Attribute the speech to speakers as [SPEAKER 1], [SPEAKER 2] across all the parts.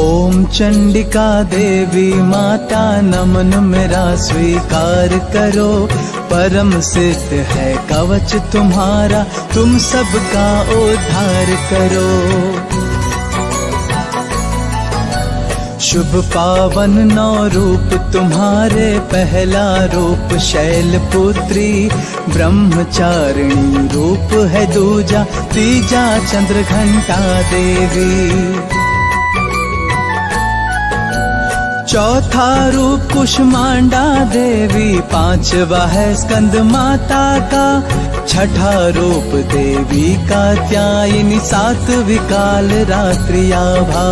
[SPEAKER 1] ओम चंडिका देवी माता नमन मेरा स्वीकार करो। परम सिद्ध है कवच तुम्हारा, तुम सबका उद्धार करो। शुभ पावन नौ रूप तुम्हारे, पहला रूप शैलपुत्री ब्रह्मचारिणी रूप है दूजा, तीजा चंद्रघंटा देवी। चौथा रूप कुष्मांडा देवी, पांचवा है स्कंद माता का, छठा रूप देवी कात्यायनी, सातवीं काल रात्रि आभा।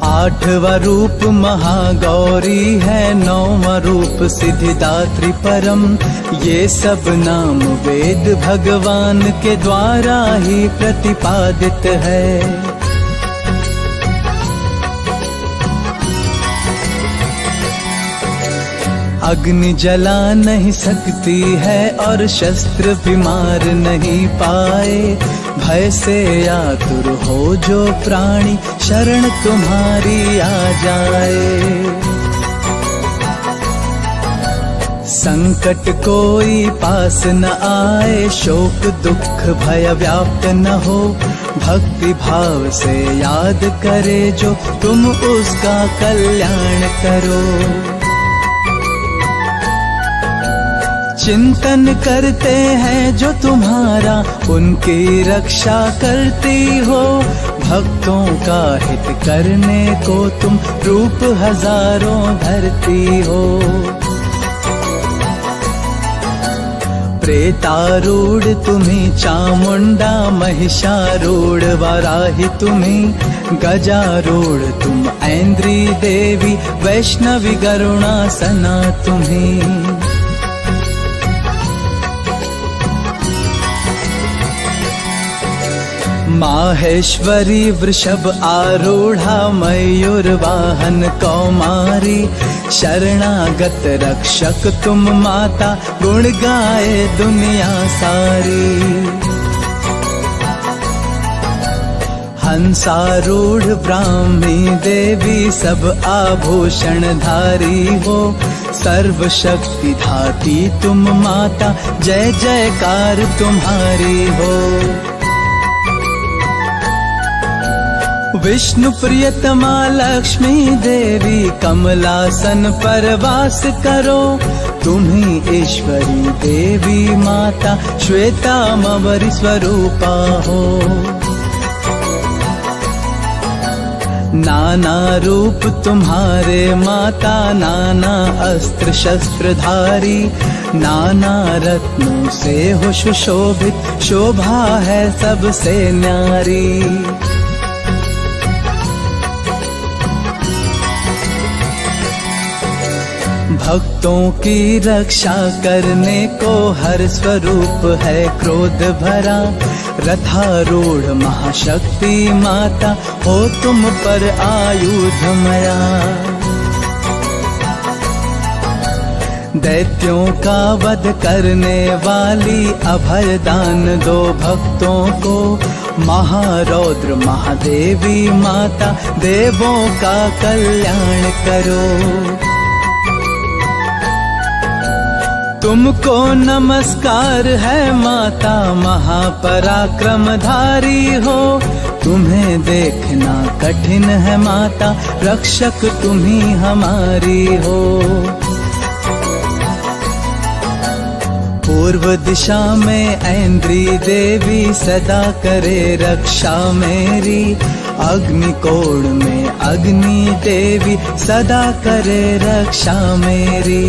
[SPEAKER 1] आठवां रूप महागौरी है, नौवां रूप सिद्धिदात्री परम। ये सब नाम वेद भगवान के द्वारा ही प्रतिपादित है। अग्नि जला नहीं सकती है और शस्त्र भी मार नहीं पाए। भय से आतुर हो जो प्राणी, शरण तुम्हारी आ जाए। संकट कोई पास न आए, शोक दुख भय व्याप्त न हो। भक्ति भाव से याद करे जो, तुम उसका कल्याण करो। चिंतन करते हैं जो तुम्हारा, उनकी रक्षा करती हो। भक्तों का हित करने को तुम रूप हजारों धरती हो। प्रेतारूढ़ तुम्ही चामुंडा, महिषारूढ़ वाराही तुम्ही, गजारूढ़ तुम ऐन्द्री देवी, वैष्णवी गरुणासना तुम्ही। माहेश्वरी वृषभ आरूढ़ा, मयूर वाहन कौमारी, शरणागत रक्षक तुम माता, गुण गाए दुनिया सारी। हंसारूढ़ ब्राह्मी देवी, सब आभूषण धारी हो। सर्व शक्ति धाती तुम माता, जय जयकार तुम्हारी हो। विष्णु प्रियतमा लक्ष्मी देवी, कमलासन पर वास करो। तुम्ही ईश्वरी देवी माता, श्वेतांबरी स्वरूपा हो। नाना रूप तुम्हारे माता, नाना अस्त्र शस्त्र धारी, नाना रत्नों से हो सुशोभित, शोभा है सबसे न्यारी। भक्तों की रक्षा करने को हर स्वरूप है क्रोध भरा। रथारूढ़ महाशक्ति माता, हो तुम पर आयुधमया। दैत्यों का वध करने वाली, अभय दान दो भक्तों को। महारौद्र महादेवी माता, देवों का कल्याण करो। तुमको नमस्कार है माता, महापराक्रमधारी हो। तुम्हें देखना कठिन है माता, रक्षक तुम्ही हमारी हो। पूर्व दिशा में ऐन्द्री देवी, सदा करे रक्षा मेरी। अग्निकोण में अग्नि देवी, सदा करे रक्षा मेरी।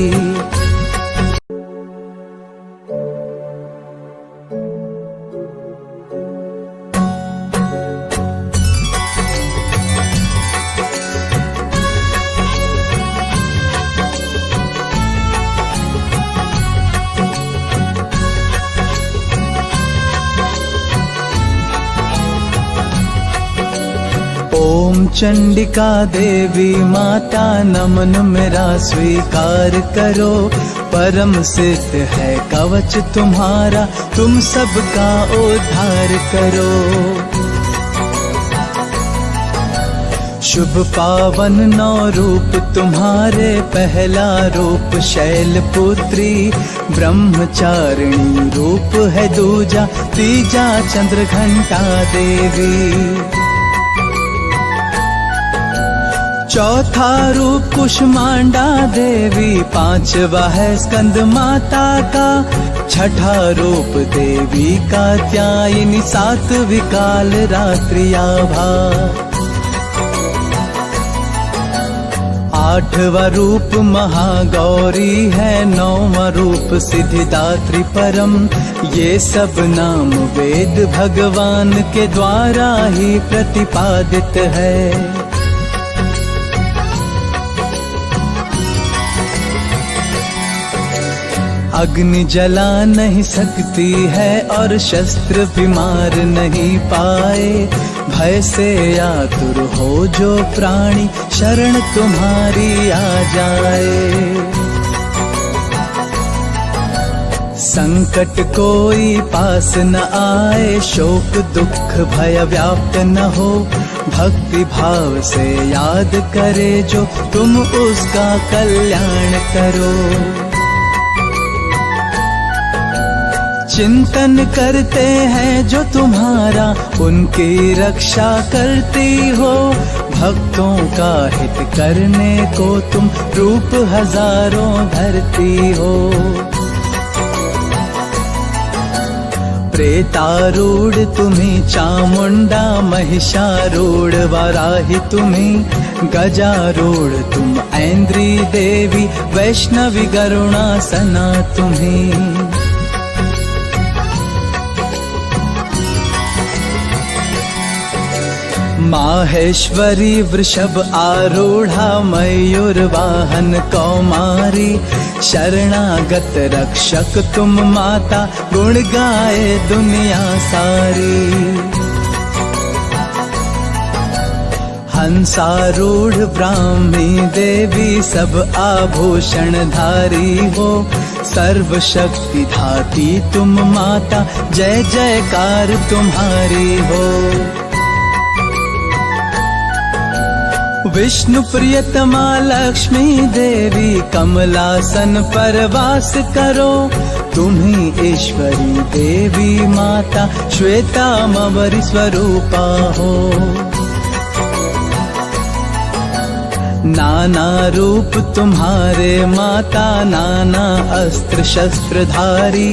[SPEAKER 1] ओम चंडिका देवी माता नमन मेरा स्वीकार करो। परम सिद्ध है कवच तुम्हारा, तुम सबका उद्धार करो। शुभ पावन 9 रूप तुम्हारे, पहला रूप शैलपुत्री, ब्रह्मचारिणी रूप है दूजा, तीजा चंद्रघंटा देवी। चौथा रूप कुष्मांडा देवी, 5वां है स्कंद माता का, छठा रूप देवी कात्यायनी, 7वीं काल रात्रि आभा। 8वां रूप महागौरी है, 9वां रूप सिद्धिदात्री परम, ये सब नाम वेद भगवान के द्वारा ही प्रतिपादित है। अग्नि जला नहीं सकती है और शस्त्र भी मार नहीं पाए, भय से आतुर हो जो प्राणी, शरण तुम्हारी आ जाए। संकट कोई पास न आए, शोक दुख भय व्याप्त न हो, भक्ति भाव से याद करे जो, तुम उसका कल्याण करो। चिंतन करते हैं जो तुम्हारा, उनकी रक्षा करती हो, भक्तों का हित करने को तुम रूप हजारों धरती हो। प्रेतारूढ़ तुम्ही चामुंडा, महिषारूढ़ वाराही तुम्ही, गजारूढ़ तुम ऐन्द्री देवी, वैष्णवी गरुणासना तुम्ही। माहेश्वरी वृषभ आरूढ़ा, मयूर वाहन कौमारी, शरणागत रक्षक तुम माता, गुण गाए दुनिया सारी। हंसारूढ़ ब्राह्मी देवी, सब आभूषण धारी हो, सर्व शक्ति धाती तुम माता, जय जयकार तुम्हारी हो। विष्णु प्रियतमा लक्ष्मी देवी, कमलासन पर वास करो, तुम्ही ईश्वरी देवी माता, श्वेतांबरी स्वरूपा हो। नाना रूप तुम्हारे माता, नाना अस्त्र शस्त्र धारी,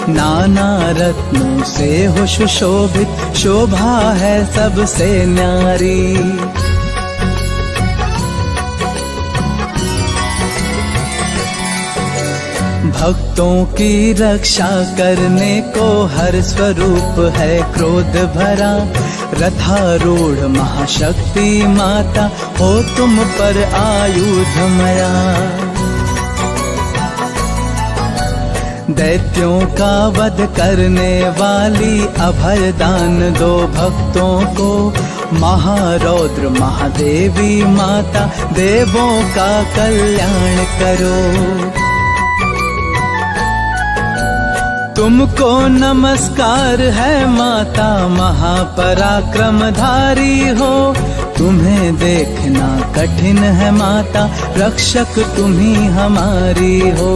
[SPEAKER 1] नाना रत्नों से हो सुशोभित, शोभा है सबसे न्यारी। भक्तों की रक्षा करने को हर स्वरूप है क्रोध भरा, रथारूढ़ महाशक्ति माता, हो तुम पर आयुधमया। दैत्यों का वध करने वाली, अभय दान दो भक्तों को, महारौद्र महादेवी माता, देवों का कल्याण करो। तुमको नमस्कार है माता, महापराक्रमधारी हो, तुम्हें देखना कठिन है माता, रक्षक तुम्ही हमारी हो।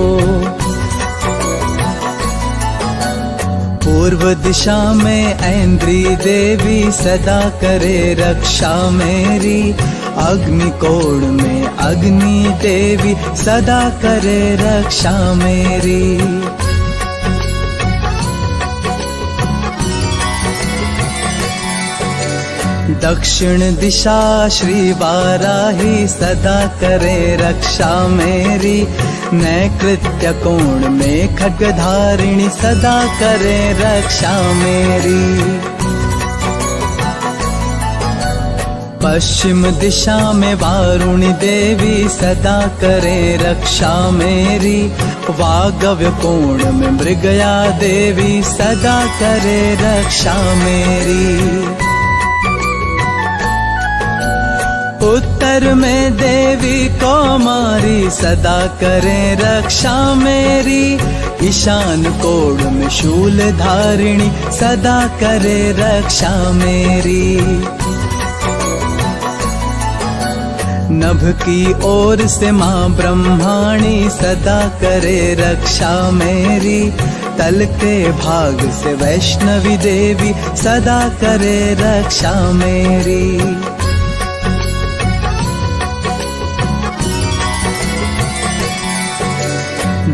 [SPEAKER 1] पूर्व दिशा में ऐन्द्री देवी, सदा करे रक्षा मेरी, अग्निकोण में अग्नि देवी, सदा करे रक्षा मेरी। दक्षिण दिशा श्री वाराही, सदा करे रक्षा मेरी, नैकृत्य कोण में खड्गधारिणी, सदा करे रक्षा मेरी। पश्चिम दिशा में वारुणी देवी, सदा करे रक्षा मेरी, वागव्य कोण में मृगया देवी, सदा करे रक्षा मेरी। उत्तर में देवी कौमारी, सदा करें रक्षा मेरी, ईशान कोण में शूल धारिणी, सदा करे रक्षा मेरी। नभ की ओर से माँ ब्रह्माणी सदा करे रक्षा मेरी। तलते भाग से वैष्णवी देवी सदा करे रक्षा मेरी।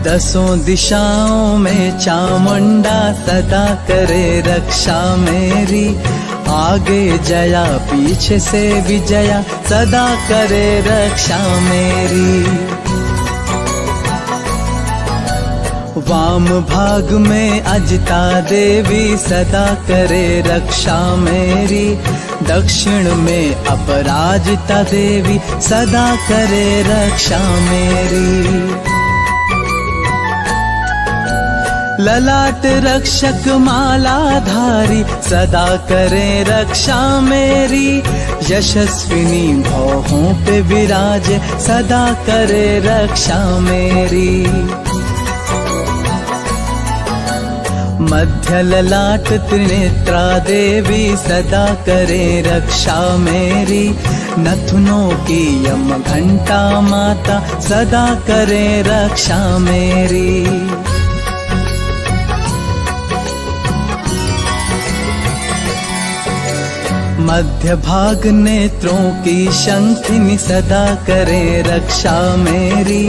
[SPEAKER 1] दसों दिशाओं में चामुंडा सदा करे रक्षा मेरी। आगे जया पीछे से विजया सदा करे रक्षा मेरी। वाम भाग में अजिता देवी सदा करे रक्षा मेरी। दक्षिण में अपराजिता देवी सदा करे रक्षा मेरी। ललाट रक्षक मालाधारी सदा करे रक्षा मेरी। यशस्विनी भौहों पे विराजे सदा करे रक्षा मेरी। मध्य ललाट त्रिनेत्रा देवी सदा करे रक्षा मेरी। नथुनों की यम घंटा माता सदा करे रक्षा मेरी। मध्य भाग नेत्रों की शंखिनी सदा करे रक्षा मेरी।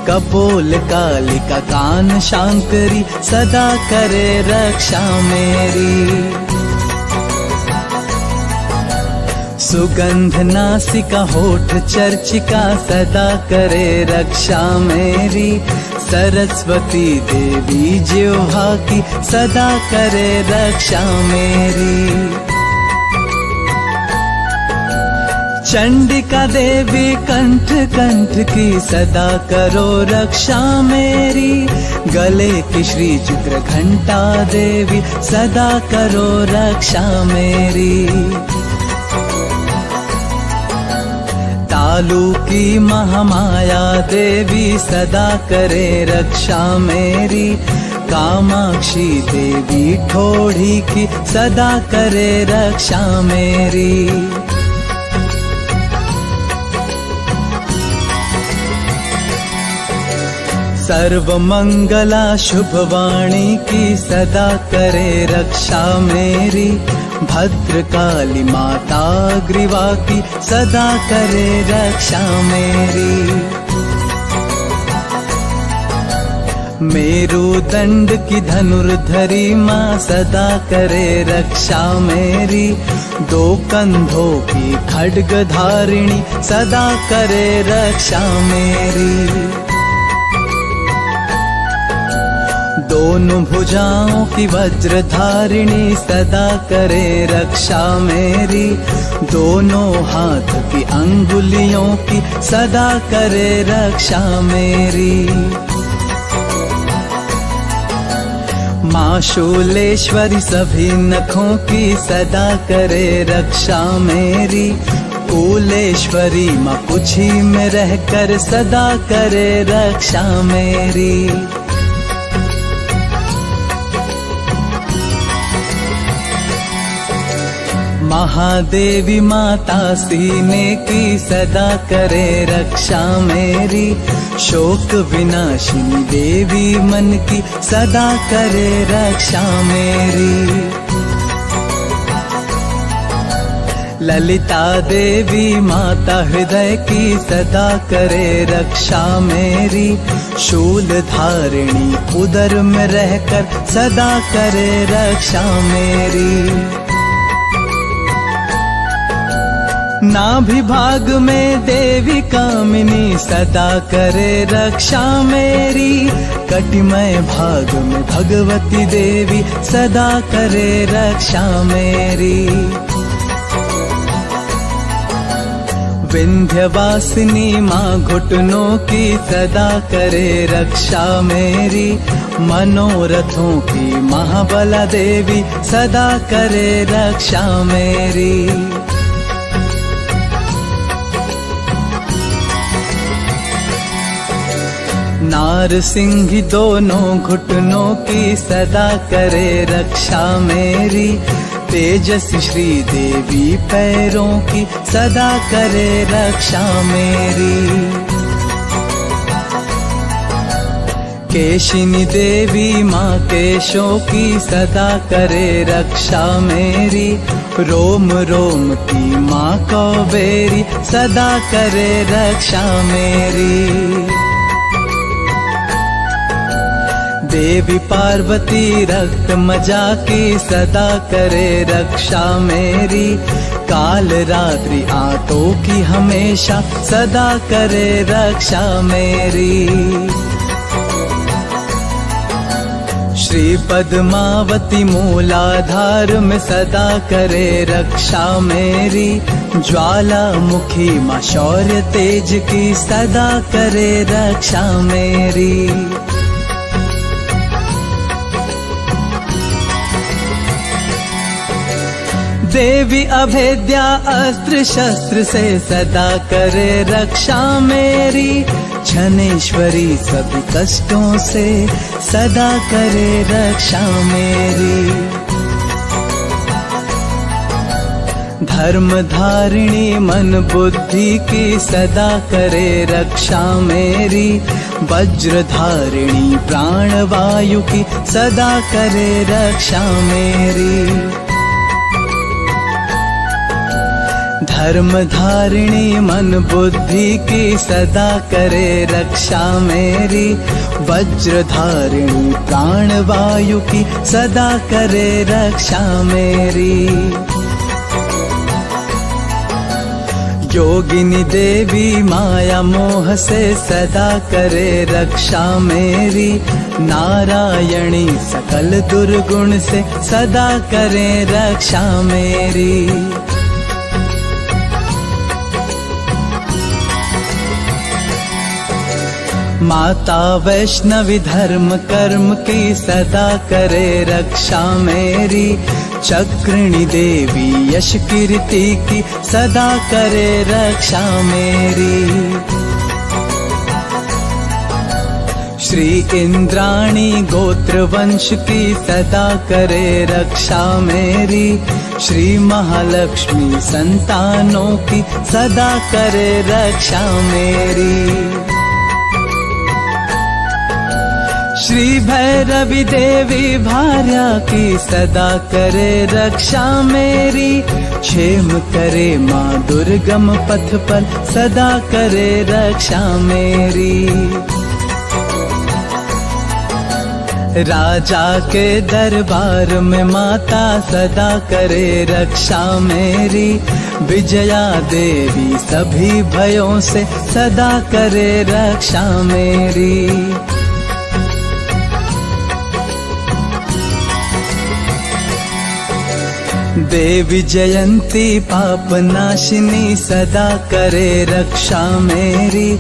[SPEAKER 1] कपोल कालिका कान शांकरी सदा करे रक्षा मेरी। सुगंध नासिका होठ चर्चिका सदा करे रक्षा मेरी। सरस्वती देवी जिह्वा की सदा करे रक्षा मेरी। चंडिका देवी कंठ कंठ की सदा करो रक्षा मेरी। गले की श्री चित्र घंटा देवी सदा करो रक्षा मेरी। तालू की महामाया देवी सदा करे रक्षा मेरी। कामाक्षी देवी ठोड़ी की सदा करे रक्षा मेरी। सर्व मंगला शुभवाणी की सदा करे रक्षा मेरी। भद्रकाली माता ग्रीवा की सदा करे रक्षा मेरी। मेरुदंड की धनुर्धरी माँ सदा करे रक्षा मेरी। दो कंधों की खड्ग धारिणी सदा करे रक्षा मेरी। दोनों भुजाओं की वज्रधारिणी सदा करे रक्षा मेरी। दोनों हाथ की अंगुलियों की सदा करे रक्षा मेरी। माँ शूलेश्वरी सभी नखों की सदा करे रक्षा मेरी। कूलेश्वरी माँ कुछी में रहकर सदा करे रक्षा मेरी। महादेवी माता सीने की सदा करे रक्षा मेरी। शोक विनाशिनी देवी मन की सदा करे रक्षा मेरी। ललिता देवी माता हृदय की सदा करे रक्षा मेरी। शूल धारिणी उदर में रहकर सदा करे रक्षा मेरी। नाभि भाग में देवी कामिनी सदा करे रक्षा मेरी। कटिमय भाग में भगवती देवी सदा करे रक्षा मेरी। विंध्यवासिनी माँ घुटनों की सदा करे रक्षा मेरी। मनोरथों की महाबला देवी सदा करे रक्षा मेरी। नारसिंह दोनों घुटनों की सदा करे रक्षा मेरी। तेजस्वी श्री देवी पैरों की सदा करे रक्षा मेरी। केशिनी देवी माँ केशों की सदा करे रक्षा मेरी। रोम रोम की माँ कौबेरी सदा करे रक्षा मेरी। देवी पार्वती रक्त मजा की सदा करे रक्षा मेरी। काल रात्रि आंतों की हमेशा सदा करे रक्षा मेरी। श्री पद्मावती मूलाधार में सदा करे रक्षा मेरी। ज्वालामुखी माँ शौर्य तेज की सदा करे रक्षा मेरी। देवी अभेद्या अस्त्र शस्त्र से सदा करे रक्षा मेरी। क्षणेश्वरी सभी कष्टों से सदा करे रक्षा मेरी। धर्म धारिणी मन बुद्धि की सदा करे रक्षा मेरी। वज्र धारिणी प्राण वायु की सदा करे रक्षा मेरी। धर्म धारिणी मन बुद्धि की सदा करे रक्षा मेरी। वज्र धारिणी प्राण वायु की सदा करे रक्षा मेरी। योगिनी देवी माया मोह से सदा करे रक्षा मेरी। नारायणी सकल दुर्गुण से सदा करे रक्षा मेरी। माता वैष्णवी धर्म कर्म की सदा करे रक्षा मेरी। चक्रिणी देवी यश कीर्ति की सदा करे रक्षा मेरी। श्री इंद्राणी गोत्र वंश की सदा करे रक्षा मेरी। श्री महालक्ष्मी संतानों की सदा करे रक्षा मेरी। श्री भैरवी देवी भार्या की सदा करे रक्षा मेरी। क्षेम करे माँ दुर्गम पथ पर सदा करे रक्षा मेरी। राजा के दरबार में माता सदा करे रक्षा मेरी। विजया देवी सभी भयों से सदा करे रक्षा मेरी। देवी जयंती पाप नाशिनी सदा करे रक्षा मेरी।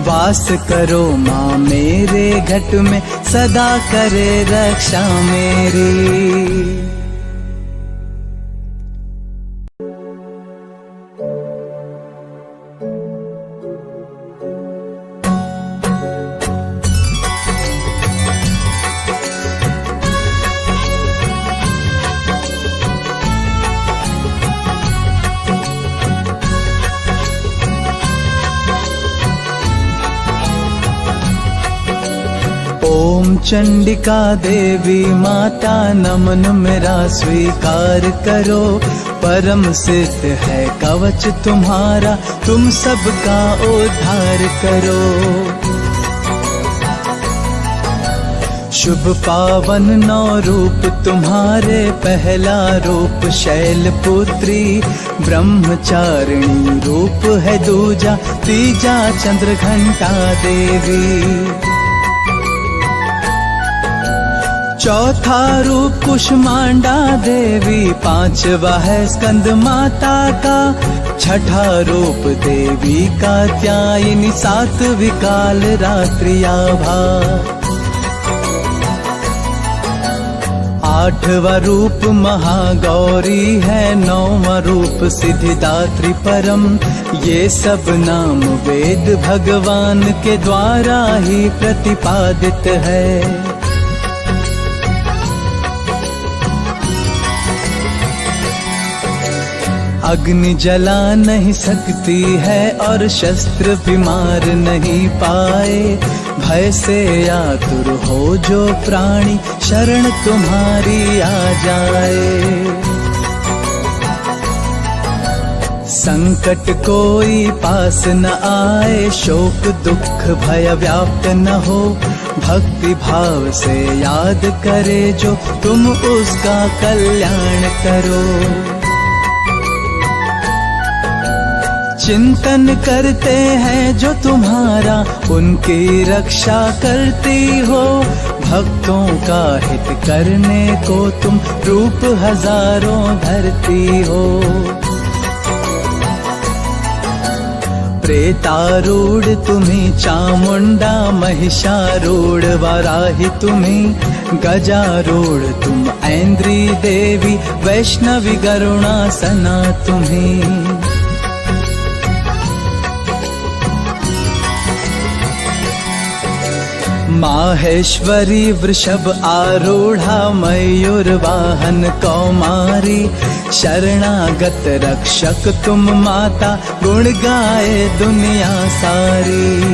[SPEAKER 1] वास करो माँ मेरे घट में सदा करे रक्षा मेरी। ओम चंडिका देवी माता नमन मेरा स्वीकार करो। परम सिद्ध है कवच तुम्हारा, तुम सबका उद्धार करो। शुभ पावन नौ रूप तुम्हारे, पहला रूप शैलपुत्री। ब्रह्मचारिणी रूप है दूजा, तीजा चंद्रघंटा देवी। चौथा रूप कुष्मांडा देवी, पांचवा है स्कंद माता का। छठा रूप देवी कात्यायनी, सातवीं काल रात्रि आभा। आठवां रूप महागौरी है, नौवां रूप सिद्धिदात्री परम। ये सब नाम वेद भगवान के द्वारा ही प्रतिपादित है। अग्नि जला नहीं सकती है और शस्त्र भी मार नहीं पाए। भय से आतुर हो जो प्राणी, शरण तुम्हारी आ जाए। संकट कोई पास न आए, शोक दुख भय व्याप्त न हो। भक्ति भाव से याद करे जो, तुम उसका कल्याण करो। चिंतन करते हैं जो तुम्हारा, उनकी रक्षा करती हो। भक्तों का हित करने को तुम रूप हजारों धरती हो। प्रेतारूढ़ तुम्हीं चामुंडा, महिषारूढ़ वाराही तुम्हीं। गजारूढ़ तुम ऐन्द्री देवी, वैष्णवी गरुणासना तुम्हीं। माहेश्वरी वृषभ आरूढ़ा, मयूर वाहन कौमारी। शरणागत रक्षक तुम माता, गुण गाए दुनिया सारी।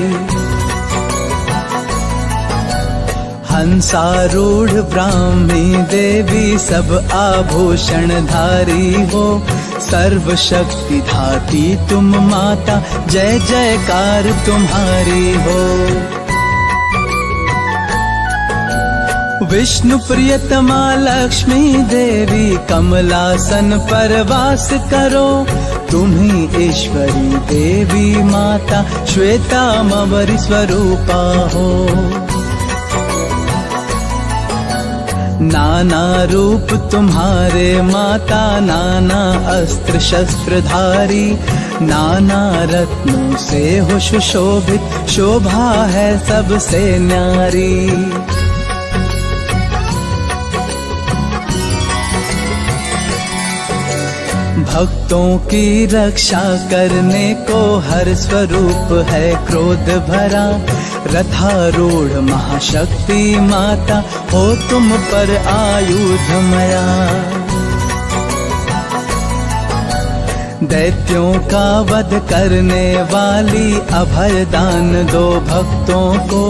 [SPEAKER 1] हंसारूढ़ ब्राह्मी देवी, सब आभूषण धारी हो। सर्व शक्ति धाती तुम माता, जय जयकार तुम्हारी हो। विष्णु प्रियतमा लक्ष्मी देवी, कमलासन पर वास करो। तुम्हीं ईश्वरी देवी माता, श्वेतांबरी स्वरूपा हो। नाना रूप तुम्हारे माता, नाना अस्त्र शस्त्र धारी। नाना रत्नों से हो सुशोभित, शोभा है सबसे न्यारी। भक्तों की रक्षा करने को हर स्वरूप है क्रोध भरा। रथारूढ़ महाशक्ति माता, हो तुम पर आयुधमया। दैत्यों का वध करने वाली, अभय दान दो भक्तों को।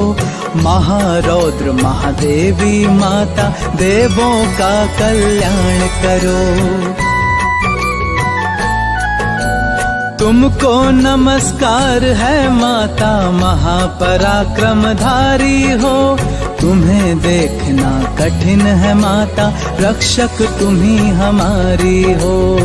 [SPEAKER 1] महारौद्र महादेवी माता, देवों का कल्याण करो। तुमको नमस्कार है माता, महापराक्रमधारी हो। तुम्हें देखना कठिन है माता, रक्षक तुम्ही हमारी हो।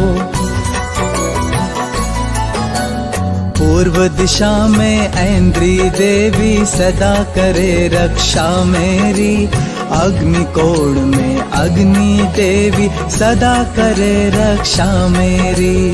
[SPEAKER 1] पूर्व दिशा में ऐन्द्री देवी, सदा करे रक्षा मेरी। अग्निकोण में अग्नि देवी, सदा करे रक्षा मेरी।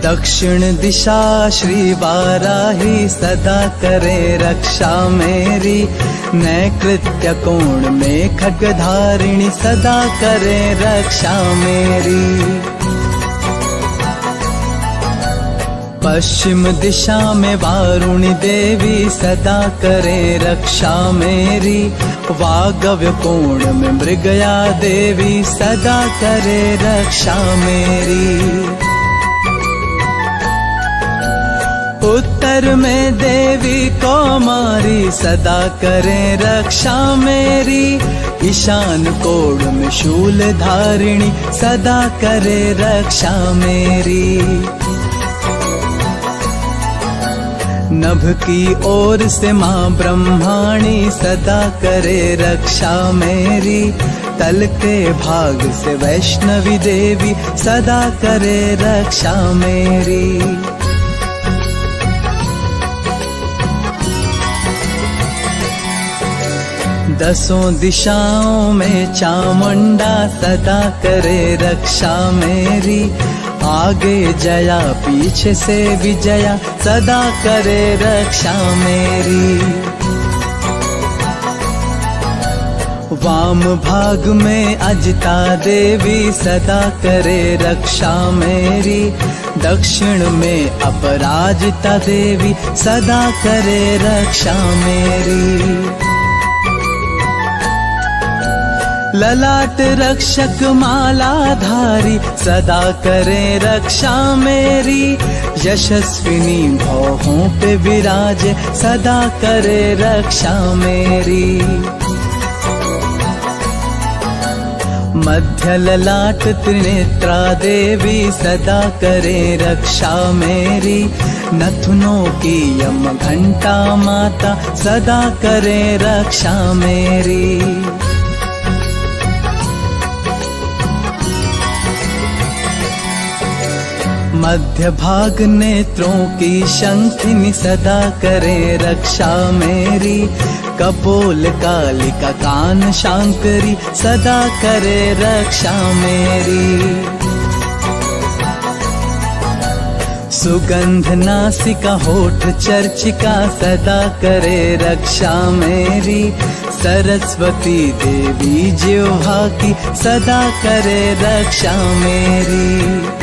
[SPEAKER 1] दक्षिण दिशा श्री वाराही, सदा करे रक्षा मेरी। नैकृत्य कोण में खड्गधारिणी, सदा करे रक्षा मेरी। पश्चिम दिशा में वारुणी देवी, सदा करे रक्षा मेरी। वागव्य कोण में मृगया देवी, सदा करे रक्षा मेरी। उत्तर में देवी कौमारी, सदा करे रक्षा मेरी। ईशान कोण में शूल धारिणी, सदा करे रक्षा मेरी। नभ की ओर से माँ ब्रह्माणी, सदा करे रक्षा मेरी। तल के भाग से वैष्णवी देवी, सदा करे रक्षा मेरी। दसों दिशाओं में चामुंडा, सदा करे रक्षा मेरी। आगे जया पीछे से विजया, सदा करे रक्षा मेरी। वाम भाग में अजिता देवी, सदा करे रक्षा मेरी। दक्षिण में अपराजिता देवी, सदा करे रक्षा मेरी। ललाट रक्षक मालाधारी सदा करे रक्षा मेरी। यशस्विनी भौहों पे विराजे सदा करे रक्षा मेरी। मध्य ललाट त्रिनेत्रा देवी सदा करे रक्षा मेरी। नथुनों की यम घंटा माता सदा करे रक्षा मेरी। मध्य भाग नेत्रों की शंखिनी सदा करे रक्षा मेरी। कपोल कालिका कान शांकरी सदा करे रक्षा मेरी। सुगंध नासिका होठ चर्चिका सदा करे रक्षा मेरी। सरस्वती देवी जिह्वा की सदा करे रक्षा मेरी।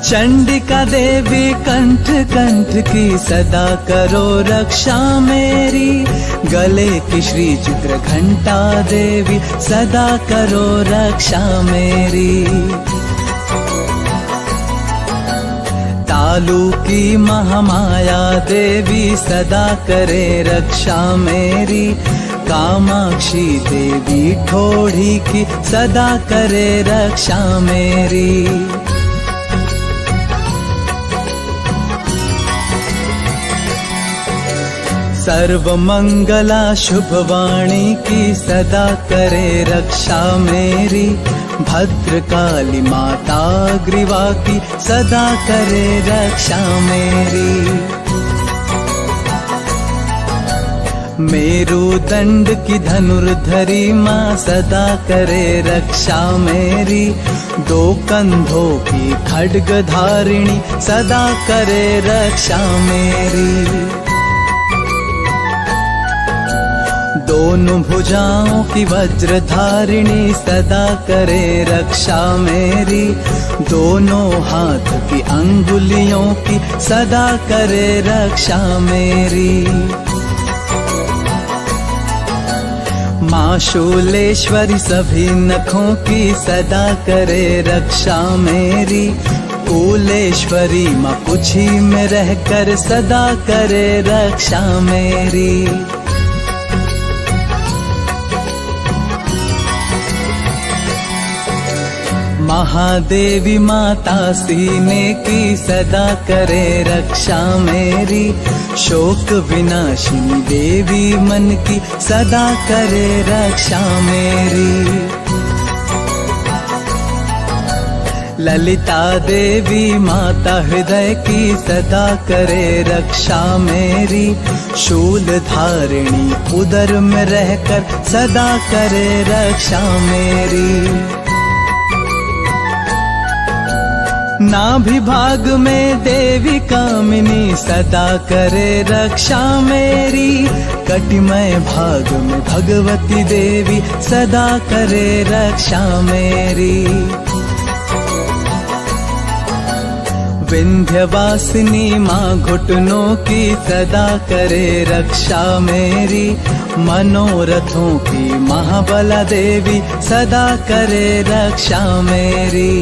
[SPEAKER 1] चंडिका देवी कंठ कंठ की सदा करो रक्षा मेरी। गले की श्री चित्र घंटा देवी सदा करो रक्षा मेरी। तालू की महामाया देवी सदा करे रक्षा मेरी। कामाक्षी देवी ठोड़ी की सदा करे रक्षा मेरी। सर्व मंगला शुभवाणी की सदा करे रक्षा मेरी। भद्रकाली माता ग्रीवा की सदा करे रक्षा मेरी। मेरुदंड की धनुर्धरी माँ सदा करे रक्षा मेरी। दो कंधों की खड्ग धारिणी सदा करे रक्षा मेरी। दोनों भुजाओं की वज्रधारिणी सदा करे रक्षा मेरी। दोनों हाथ की अंगुलियों की सदा करे रक्षा मेरी। माँ शूलेश्वरी सभी नखों की सदा करे रक्षा मेरी। कूलेश्वरी माँ कुछी में रहकर सदा करे रक्षा मेरी। महादेवी माता सीने की सदा करे रक्षा मेरी। शोक विनाशिनी देवी मन की सदा करे रक्षा मेरी। ललिता देवी माता हृदय की सदा करे रक्षा मेरी। शूल धारिणी उदर में रहकर सदा करे रक्षा मेरी। नाभि भाग में देवी कामिनी सदा करे रक्षा मेरी। कटिमय भाग में भगवती देवी सदा करे रक्षा मेरी। विंध्यवासिनी माँ घुटनों की सदा करे रक्षा मेरी। मनोरथों की महाबला देवी सदा करे रक्षा मेरी।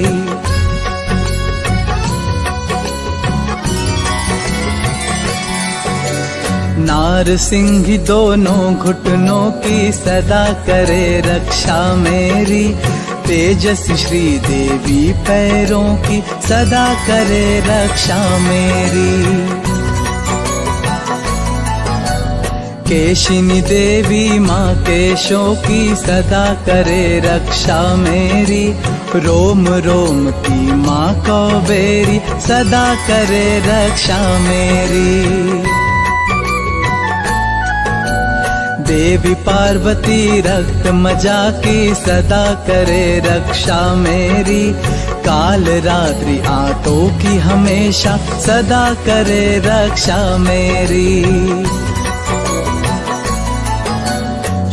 [SPEAKER 1] नारसिंह दोनों घुटनों की सदा करे रक्षा मेरी। तेजस्वी श्री देवी पैरों की सदा करे रक्षा मेरी। केशिनी देवी माँ केशों की सदा करे रक्षा मेरी। रोम रोम की माँ कौबेरी सदा करे रक्षा मेरी। देवी पार्वती रक्त मजा की सदा करे रक्षा मेरी। काल रात्रि आटों की हमेशा सदा करे रक्षा मेरी।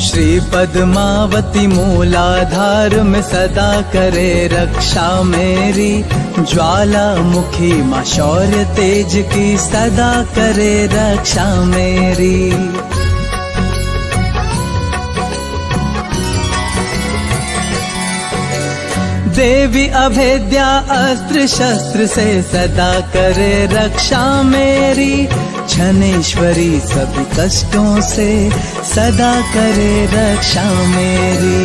[SPEAKER 1] श्री पद्मावती मूलाधार में सदा करे रक्षा मेरी। ज्वालामुखी माँ शौर्य तेज की सदा करे रक्षा मेरी। देवी अभेद्या अस्त्र शस्त्र से सदा करे रक्षा मेरी, क्षणेश्वरी सभी कष्टों से सदा करे रक्षा मेरी।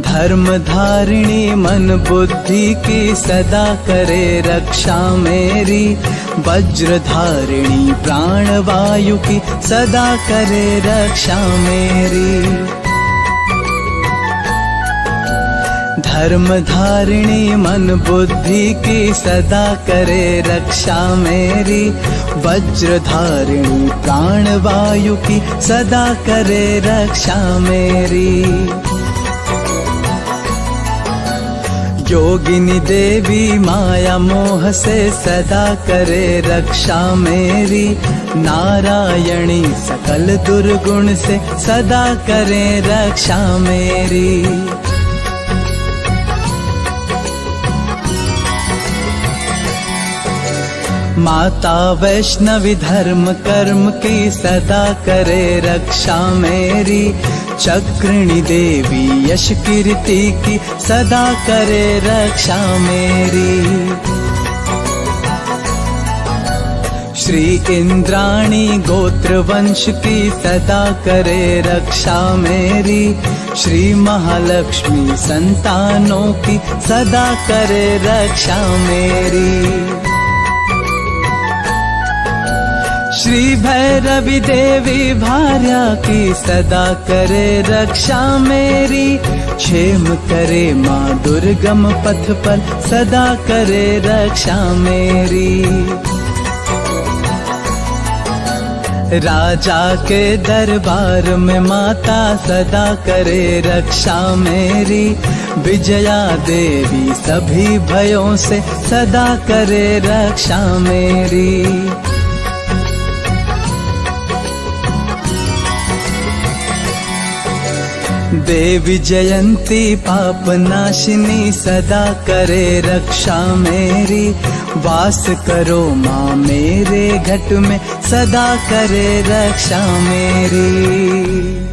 [SPEAKER 1] धर्म धारिणी मन बुद्धि की सदा करे रक्षा मेरी, वज्र धारिणी प्राण वायु की सदा करे रक्षा मेरी। धर्म धारिणी मन बुद्धि की सदा करे रक्षा मेरी, वज्र धारिणी प्राण वायु की सदा करे रक्षा मेरी। योगिनी देवी माया मोह से सदा करे रक्षा मेरी, नारायणी सकल दुर्गुण से सदा करे रक्षा मेरी। माता वैष्णवी धर्म कर्म की सदा करे रक्षा मेरी, चक्रिणी देवी यश कीर्ति की सदा करे रक्षा मेरी। श्री इंद्राणी गोत्र वंश की सदा करे रक्षा मेरी, श्री महालक्ष्मी संतानों की सदा करे रक्षा मेरी। श्री भैरवी देवी भार्या की सदा करे रक्षा मेरी, क्षेम करे माँ दुर्गम पथ पर सदा करे रक्षा मेरी। राजा के दरबार में माता सदा करे रक्षा मेरी, विजया देवी सभी भयों से सदा करे रक्षा मेरी। देवी जयंती पाप नाशिनी सदा करे रक्षा मेरी, वास करो माँ मेरे घट में सदा करे रक्षा मेरी।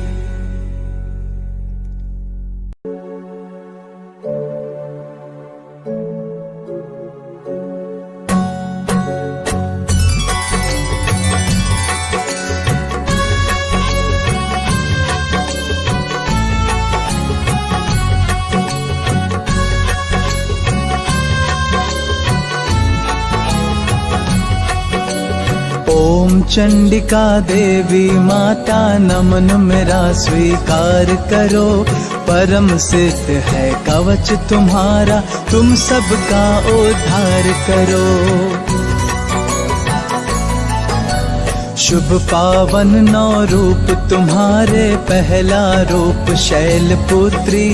[SPEAKER 1] ओम चंडिका देवी माता नमन मेरा स्वीकार करो, परम सिद्ध है कवच तुम्हारा तुम सबका उद्धार करो। शुभ पावन नौ रूप तुम्हारे, पहला रूप शैलपुत्री,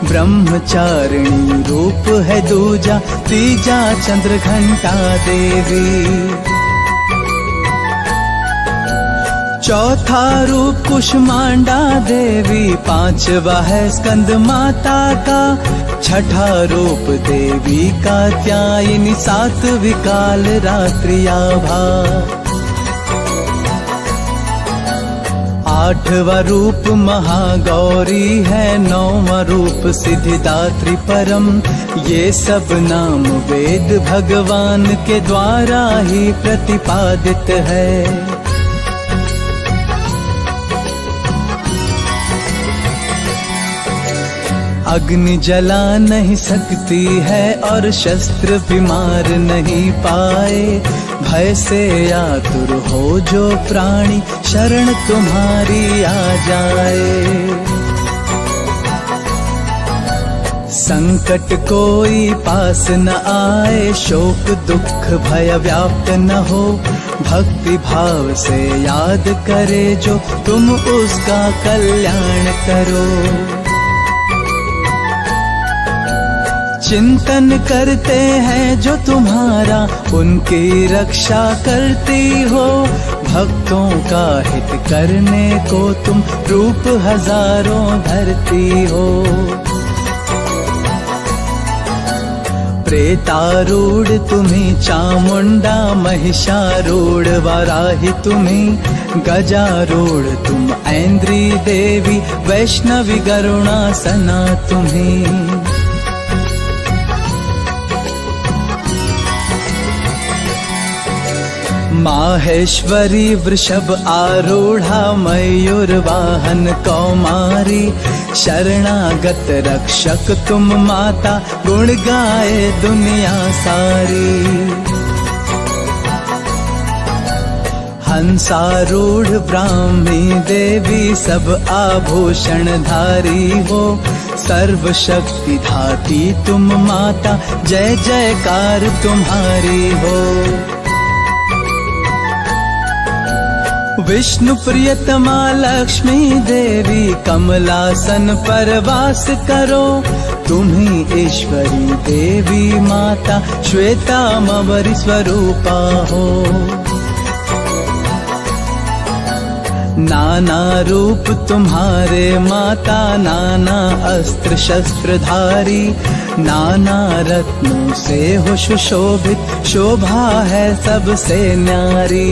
[SPEAKER 1] ब्रह्मचारिणी रूप है दूजा, तीजा चंद्रघंटा देवी। चौथा रूप कुष्मांडा देवी, पांचवा है स्कंद माता का, छठा रूप देवी कात्यायनी, सातवीं काल रात्रि आभा। आठवां रूप महागौरी है, नौवां रूप सिद्धिदात्री परम, ये सब नाम वेद भगवान के द्वारा ही प्रतिपादित है। अग्नि जला नहीं सकती है और शस्त्र भी मार नहीं पाए, भय से आतुर हो जो प्राणी शरण तुम्हारी आ जाए। संकट कोई पास न आए, शोक दुख भय व्याप्त न हो, भक्ति भाव से याद करे जो तुम उसका कल्याण करो। चिंतन करते हैं जो तुम्हारा, उनकी रक्षा करती हो, भक्तों का हित करने को तुम रूप हजारों धरती हो। प्रेतारूढ़ तुम्ही चामुंडा, महिषारूढ़ वाराही तुम्ही, गजारूढ़ तुम ऐन्द्री देवी, वैष्णवी गरुणासना तुम्ही। माहेश्वरी वृषभ आरूढ़ा, मयूर वाहन कौमारी, शरणागत रक्षक तुम माता, गुण गाए दुनिया सारी। हंसारूढ़ ब्राह्मी देवी, सब आभूषण धारी हो, सर्व शक्ति धाती तुम माता, जय जयकार तुम्हारी हो। विष्णु प्रियतमा लक्ष्मी देवी, कमलासन पर वास करो, तुम्ही ईश्वरी देवी माता, श्वेतांबरी स्वरूपा हो। नाना रूप तुम्हारे माता, नाना अस्त्र शस्त्रधारी, नाना रत्नों से हो सुशोभित, शोभा है सबसे न्यारी।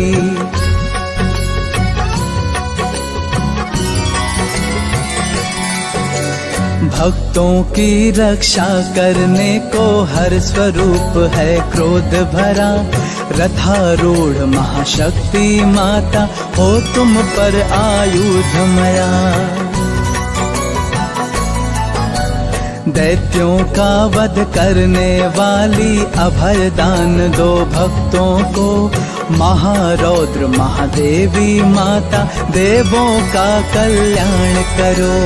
[SPEAKER 1] भक्तों की रक्षा करने को हर स्वरूप है क्रोध भरा, रथारूढ़ महाशक्ति माता, हो तुम पर आयुधमया। दैत्यों का वध करने वाली, अभय दान दो भक्तों को, महारौद्र महादेवी माता, देवों का कल्याण करो।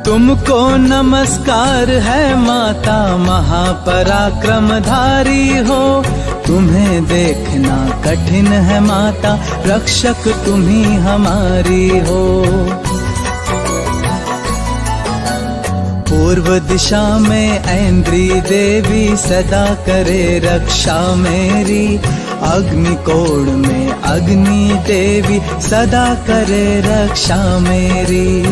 [SPEAKER 1] तुमको नमस्कार है माता, महापराक्रमधारी हो, तुम्हें देखना कठिन है माता, रक्षक तुम्ही हमारी हो। पूर्व दिशा में ऐन्द्री देवी, सदा करे रक्षा मेरी, अग्निकोण में अग्नि देवी, सदा करे रक्षा मेरी।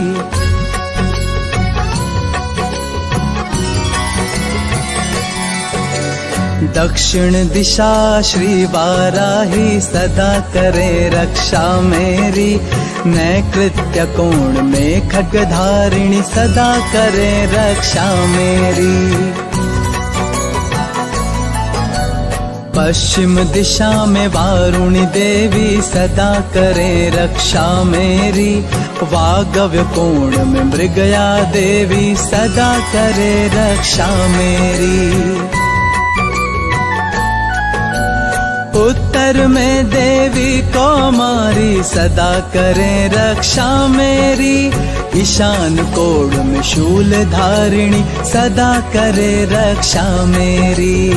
[SPEAKER 1] दक्षिण दिशा श्री वाराही, सदा करे रक्षा मेरी, नैकृत्य कोण में खड्गधारिणी, सदा करे रक्षा मेरी। पश्चिम दिशा में वारुणी देवी, सदा करे रक्षा मेरी, वागव्य कोण में मृगया देवी, सदा करे रक्षा मेरी। उत्तर में देवी कौमारी, सदा करें रक्षा मेरी, ईशान कोण में शूल धारिणी, सदा करे रक्षा मेरी।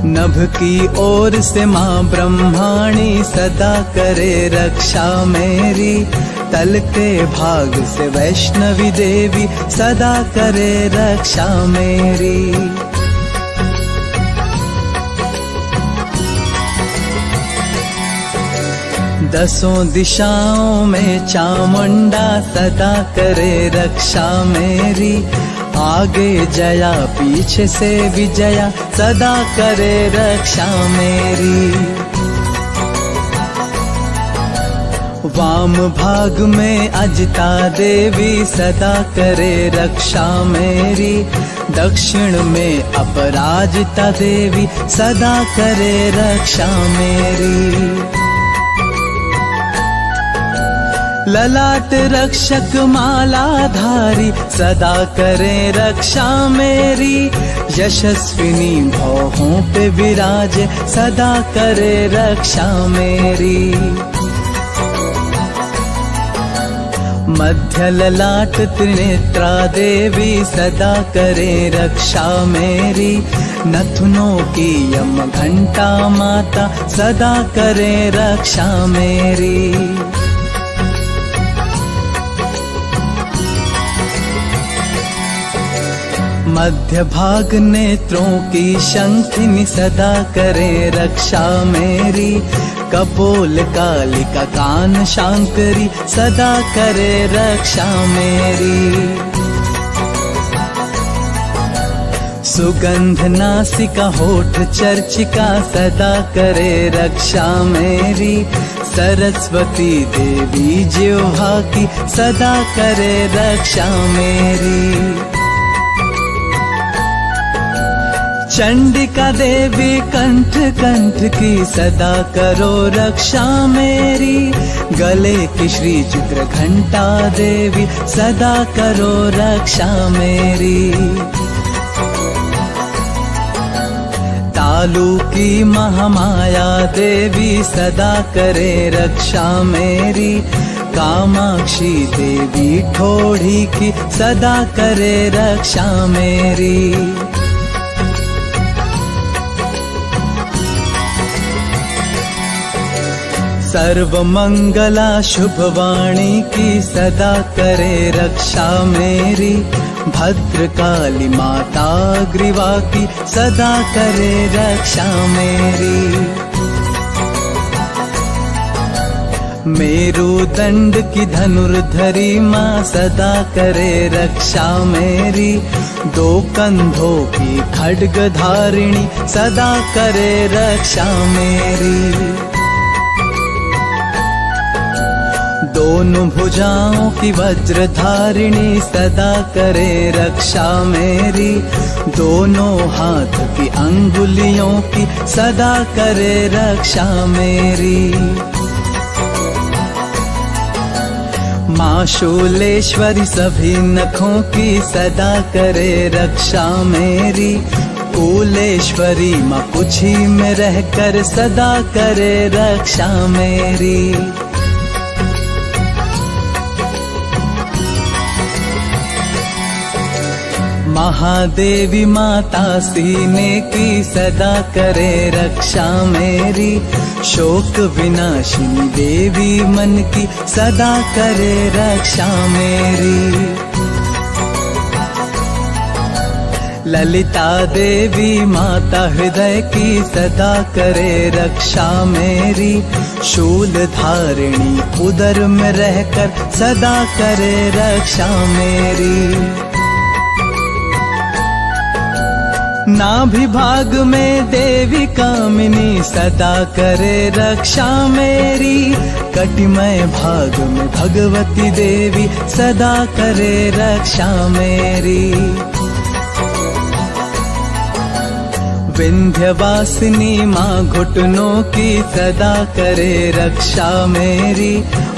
[SPEAKER 1] नभ की ओर से माँ ब्रह्माणी, सदा करे रक्षा मेरी, तल के भाग से वैष्णवी देवी, सदा करे रक्षा मेरी। दसों दिशाओं में चामुंडा, सदा करे रक्षा मेरी, आगे जया पीछे से विजया, सदा करे रक्षा मेरी। वाम भाग में अजिता देवी, सदा करे रक्षा मेरी, दक्षिण में अपराजिता देवी, सदा करे रक्षा मेरी। ललाट रक्षक मालाधारी, सदा करे रक्षा मेरी, यशस्विनी भौहों पे विराजे, सदा करे रक्षा मेरी। मध्य ललाट त्रिनेत्रा देवी, सदा करे रक्षा मेरी, नथुनों की यम घंटा माता, सदा करे रक्षा मेरी। मध्य भाग नेत्रों की शंखिनी, सदा करे रक्षा मेरी, कपोल कालिका कान शांकरी सदा करे रक्षा मेरी। सुगंध नासिका होठ चर्चिका सदा करे रक्षा मेरी। सरस्वती देवी जिह्वा की सदा करे रक्षा मेरी। चंडिका देवी कंठ कंठ की सदा करो रक्षा मेरी। गले की श्री चित्र घंटा देवी सदा करो रक्षा मेरी। तालू की महामाया देवी सदा करे रक्षा मेरी। कामाक्षी देवी ठोड़ी की सदा करे रक्षा मेरी। सर्व मंगला शुभवाणी की सदा करे रक्षा मेरी। भद्रकाली माता ग्रीवा की सदा करे रक्षा मेरी। मेरुदंड की धनुर्धरी माँ सदा करे रक्षा मेरी। दो कंधों की खड्ग धारिणी सदा करे रक्षा मेरी। दोनों भुजाओं की वज्रधारिणी सदा करे रक्षा मेरी। दोनों हाथ की अंगुलियों की सदा करे रक्षा मेरी। माँ शूलेश्वरी सभी नखों की सदा करे रक्षा मेरी। कुलेश्वरी माँ कुछी में रहकर सदा करे रक्षा मेरी। महादेवी माता सीने की सदा करे रक्षा मेरी। शोक विनाशिनी देवी मन की सदा करे रक्षा मेरी। ललिता देवी माता हृदय की सदा करे रक्षा मेरी। शूल धारिणी उदर में रहकर सदा करे रक्षा मेरी। नाभि भाग में देवी कामिनी सदा करे रक्षा मेरी। कटिमय भाग में भगवती देवी सदा करे रक्षा मेरी। विंध्यवासिनी माँ घुटनों की सदा करे रक्षा मेरी।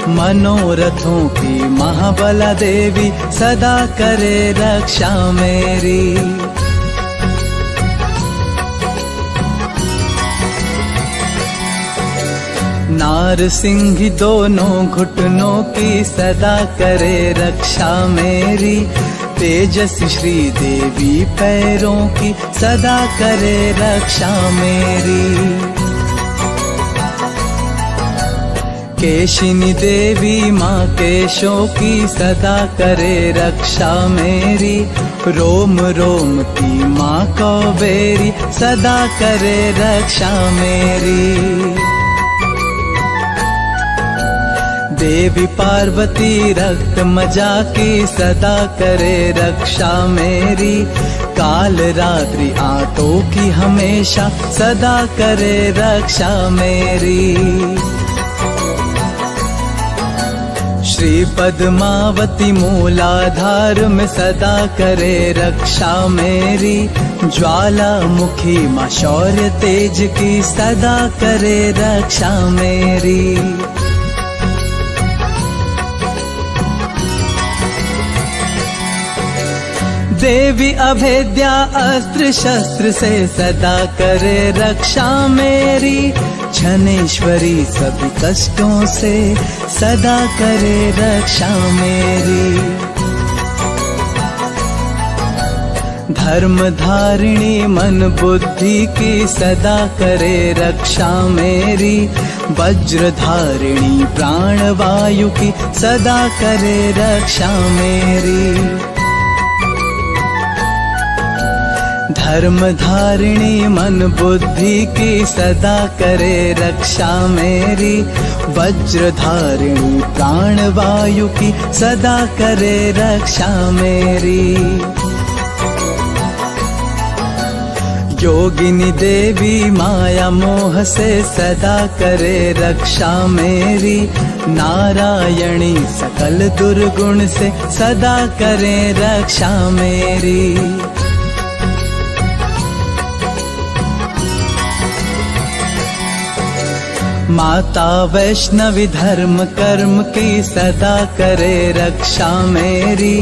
[SPEAKER 1] मनोरथों की महाबला देवी सदा करे रक्षा मेरी। नारसिंह दोनों घुटनों की सदा करे रक्षा मेरी। तेजस्वी श्री देवी पैरों की सदा करे रक्षा मेरी। केशिनी देवी माँ केशों की सदा करे रक्षा मेरी। रोम रोम की माँ कौबेरी सदा करे रक्षा मेरी। देवी पार्वती रक्त मजा की सदा करे रक्षा मेरी। काल रात्रि आटों की हमेशा सदा करे रक्षा मेरी। श्री पद्मावती मूलाधार में सदा करे रक्षा मेरी। ज्वालामुखी माँ शौर्य तेज की सदा करे रक्षा मेरी। देवी अभेद्या अस्त्र शस्त्र से सदा करे रक्षा मेरी। छनेश्वरी सभी कष्टों से सदा करे रक्षा मेरी। धर्म धारिणी मन बुद्धि की सदा करे रक्षा मेरी। वज्र धारिणी प्राण वायु की सदा करे रक्षा मेरी। धर्म धारिणी मन बुद्धि की सदा करे रक्षा मेरी, वज्र धारिणी प्राण वायु की सदा करे रक्षा मेरी। योगिनी देवी माया मोह से सदा करे रक्षा मेरी, नारायणी सकल दुर्गुण से सदा करे रक्षा मेरी। माता वैष्णवी धर्म कर्म की सदा करे रक्षा मेरी,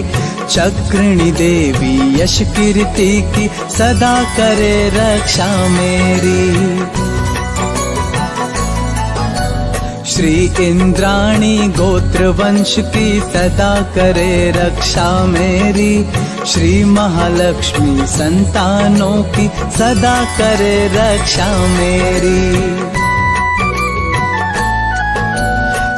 [SPEAKER 1] चक्रिणी देवी यश कीर्ति की सदा करे रक्षा मेरी। श्री इंद्राणी गोत्र वंश की सदा करे रक्षा मेरी, श्री महालक्ष्मी संतानों की सदा करे रक्षा मेरी।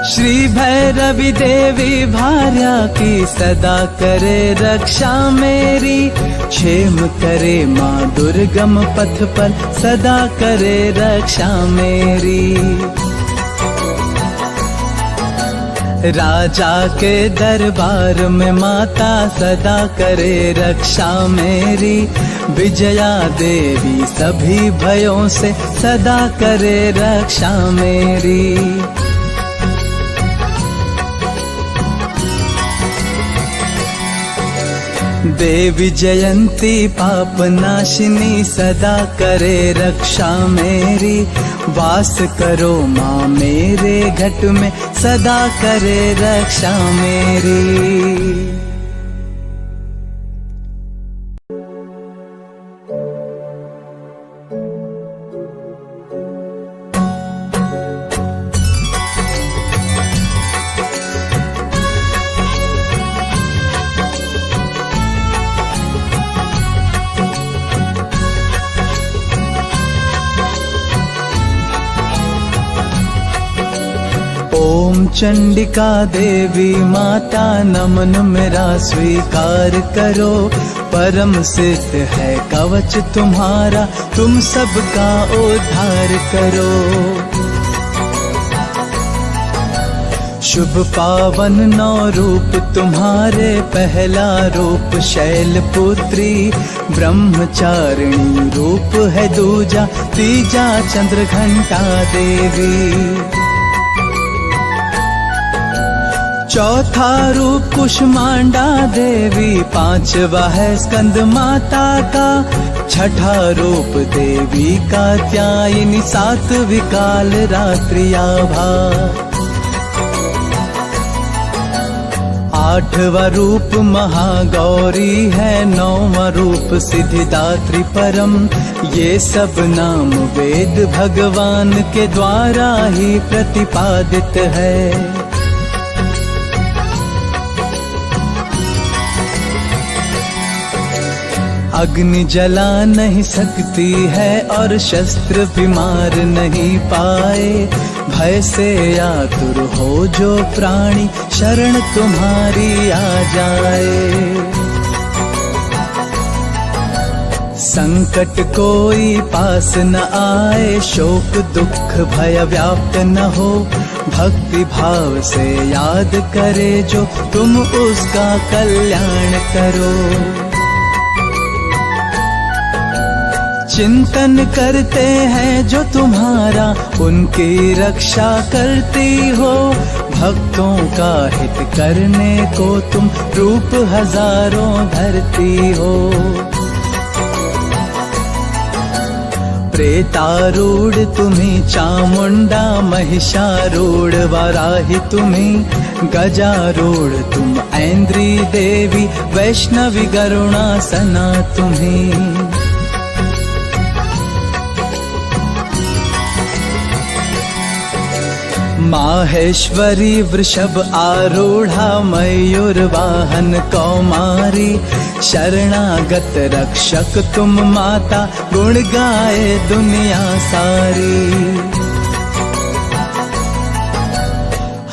[SPEAKER 1] श्री भैरवी देवी भार्या की सदा करे रक्षा मेरी, क्षेम करे माँ दुर्गम पथ पर सदा करे रक्षा मेरी। राजा के दरबार में माता सदा करे रक्षा मेरी, विजया देवी सभी भयों से सदा करे रक्षा मेरी। देवी जयंती पाप नाशिनी सदा करे रक्षा मेरी, वास करो माँ मेरे घट में सदा करे रक्षा मेरी। ओम चंडिका देवी माता नमन मेरा स्वीकार करो, परम सिद्ध है कवच तुम्हारा तुम सबका उद्धार करो। शुभ पावन नौ रूप तुम्हारे, पहला रूप शैलपुत्री, ब्रह्मचारिणी रूप है दूजा, तीजा चंद्रघंटा देवी। चौथा रूप कुष्मांडा देवी, पांचवा है स्कंद माता का, छठा रूप देवी कात्यायनी, सातवीं काल रात्रि आभा। आठवां रूप महागौरी है, नौवां रूप सिद्धिदात्री परम, ये सब नाम वेद भगवान के द्वारा ही प्रतिपादित है। अग्नि जला नहीं सकती है और शस्त्र भी मार नहीं पाए, भय से आतुर हो जो प्राणी शरण तुम्हारी आ जाए। संकट कोई पास न आए, शोक दुख भय व्याप्त न हो, भक्ति भाव से याद करे जो तुम उसका कल्याण करो। चिंतन करते हैं जो तुम्हारा उनकी रक्षा करती हो, भक्तों का हित करने को तुम रूप हजारों धरती हो। प्रेतारूढ़ तुम्हीं चामुंडा, महिषारूढ़ वाराही तुम्हीं, गजारूढ़ तुम ऐन्द्री देवी, वैष्णवी गरुणासना तुम्हीं। माहेश्वरी वृषभ आरूढ़ा, मयूर वाहन कौमारी, शरणागत रक्षक तुम माता, गुण गाए दुनिया सारी।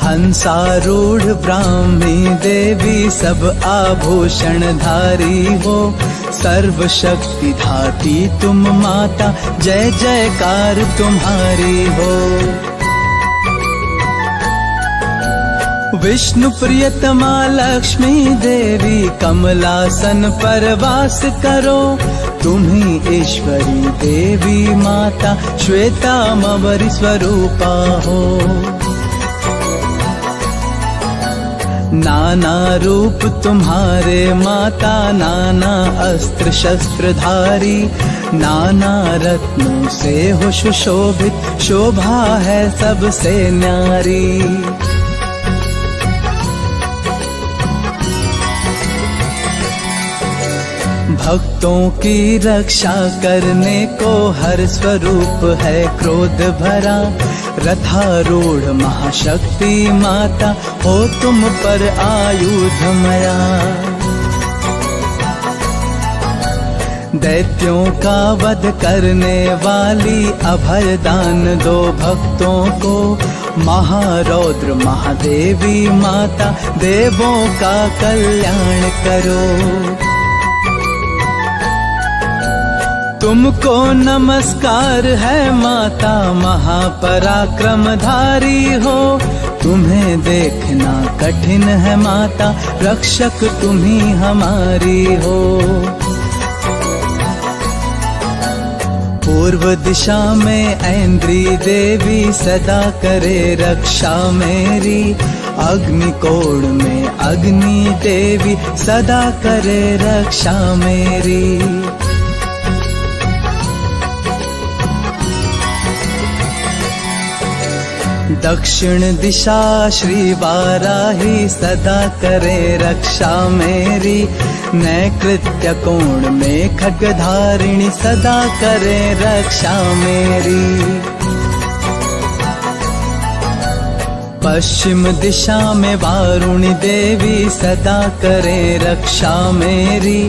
[SPEAKER 1] हंसारूढ़ ब्राह्मी देवी सब आभूषण धारी हो, सर्व शक्ति धाती तुम माता, जय जयकार तुम्हारी हो। विष्णु प्रियतमा लक्ष्मी देवी कमलासन पर वास करो, तुम्ही ईश्वरी देवी माता, श्वेतांबरी स्वरूपा हो। नाना रूप तुम्हारे माता, नाना अस्त्र शस्त्र धारी, नाना रत्नों से हो सुशोभित, शोभा है सबसे न्यारी। भक्तों की रक्षा करने को हर स्वरूप है क्रोध भरा, रथारूढ़ महाशक्ति माता, हो तुम पर आयुधमया। दैत्यों का वध करने वाली, अभय दान दो भक्तों को, महारौद्र महादेवी माता, देवों का कल्याण करो। तुमको नमस्कार है माता, महापराक्रम धारी हो, तुम्हें देखना कठिन है माता, रक्षक तुम्ही हमारी हो। पूर्व दिशा में ऐन्द्री देवी सदा करे रक्षा मेरी, अग्निकोण में अग्नि देवी सदा करे रक्षा मेरी। दक्षिण दिशा श्री वाराही सदा करे रक्षा मेरी, नैकृत्य कोण में खड्गधारिणी सदा करे रक्षा मेरी। पश्चिम दिशा में वारुणी देवी सदा करे रक्षा मेरी,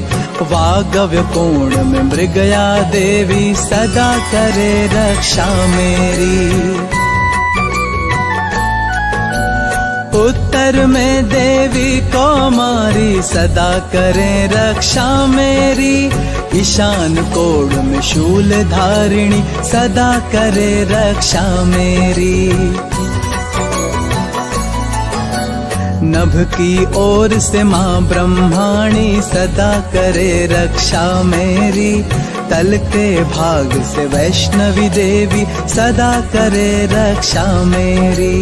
[SPEAKER 1] वागव्य कोण में मृगया देवी सदा करे रक्षा मेरी। उत्तर में देवी कौमारी सदा करे रक्षा मेरी, ईशान कोण में शूल धारिणी सदा करे रक्षा मेरी। नभ की ओर से माँ ब्रह्माणी सदा करे रक्षा मेरी, तल के भाग से वैष्णवी देवी सदा करे रक्षा मेरी।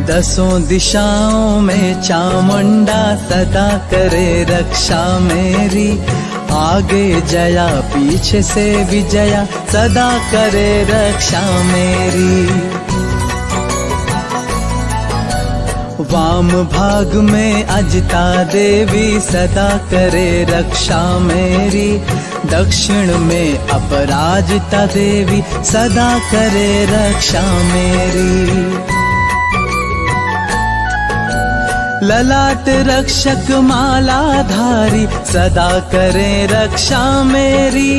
[SPEAKER 1] दसों दिशाओं में चामुंडा सदा करे रक्षा मेरी, आगे जया पीछे से विजया सदा करे रक्षा मेरी। वाम भाग में अजिता देवी सदा करे रक्षा मेरी, दक्षिण में अपराजिता देवी सदा करे रक्षा मेरी। ललाट रक्षक मालाधारी सदा करे रक्षा मेरी,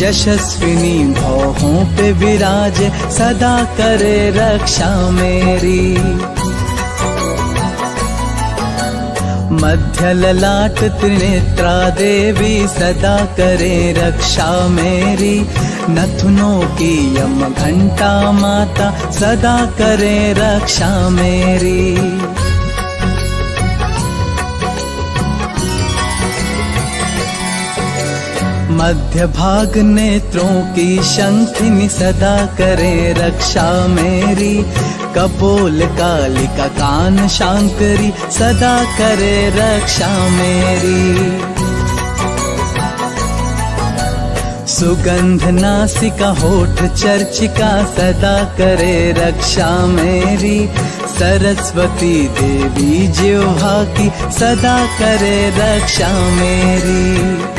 [SPEAKER 1] यशस्विनी भौहों पे विराजे सदा करे रक्षा मेरी। मध्य ललाट त्रिनेत्रा देवी सदा करे रक्षा मेरी, नथुनों की यम घंटा माता सदा करे रक्षा मेरी। मध्य भाग नेत्रों की शंखिनी सदा करे रक्षा मेरी, कपोल कालिका कान शांकरी सदा करे रक्षा मेरी। सुगंध नासिका होठ चर्चिका सदा करे रक्षा मेरी, सरस्वती देवी जिह्वा की सदा करे रक्षा मेरी।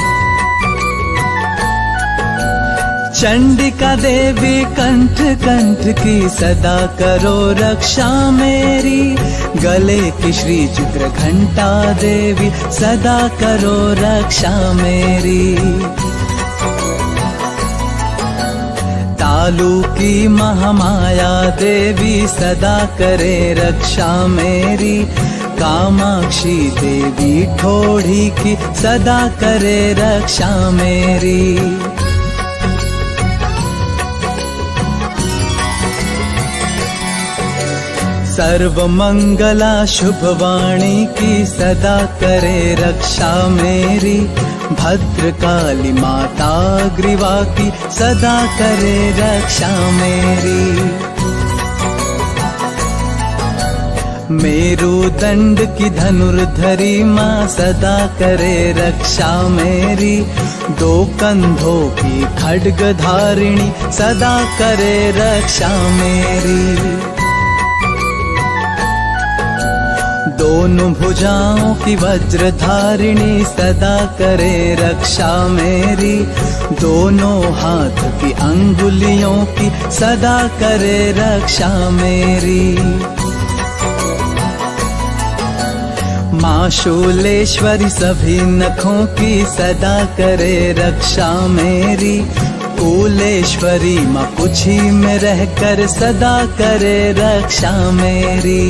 [SPEAKER 1] चंडिका देवी कंठ कंठ की सदा करो रक्षा मेरी, गले की श्री चित्र घंटा देवी सदा करो रक्षा मेरी। कालू की महामाया देवी सदा करे रक्षा मेरी, कामाक्षी देवी ठोड़ी की सदा करे रक्षा मेरी। सर्व मंगला शुभवाणी की सदा करे रक्षा मेरी, भद्रकाली माता ग्रीवा की सदा करे रक्षा मेरी। मेरुदंड की धनुर्धरी माँ सदा करे रक्षा मेरी, दो कंधों की खड्ग धारिणी सदा करे रक्षा मेरी। दोनों भुजाओं की वज्रधारिणी सदा करे रक्षा मेरी, दोनों हाथ की अंगुलियों की सदा करे रक्षा मेरी। माँ शूलेश्वरी सभी नखों की सदा करे रक्षा मेरी, कूलेश्वरी माँ कुछी में रहकर सदा करे रक्षा मेरी।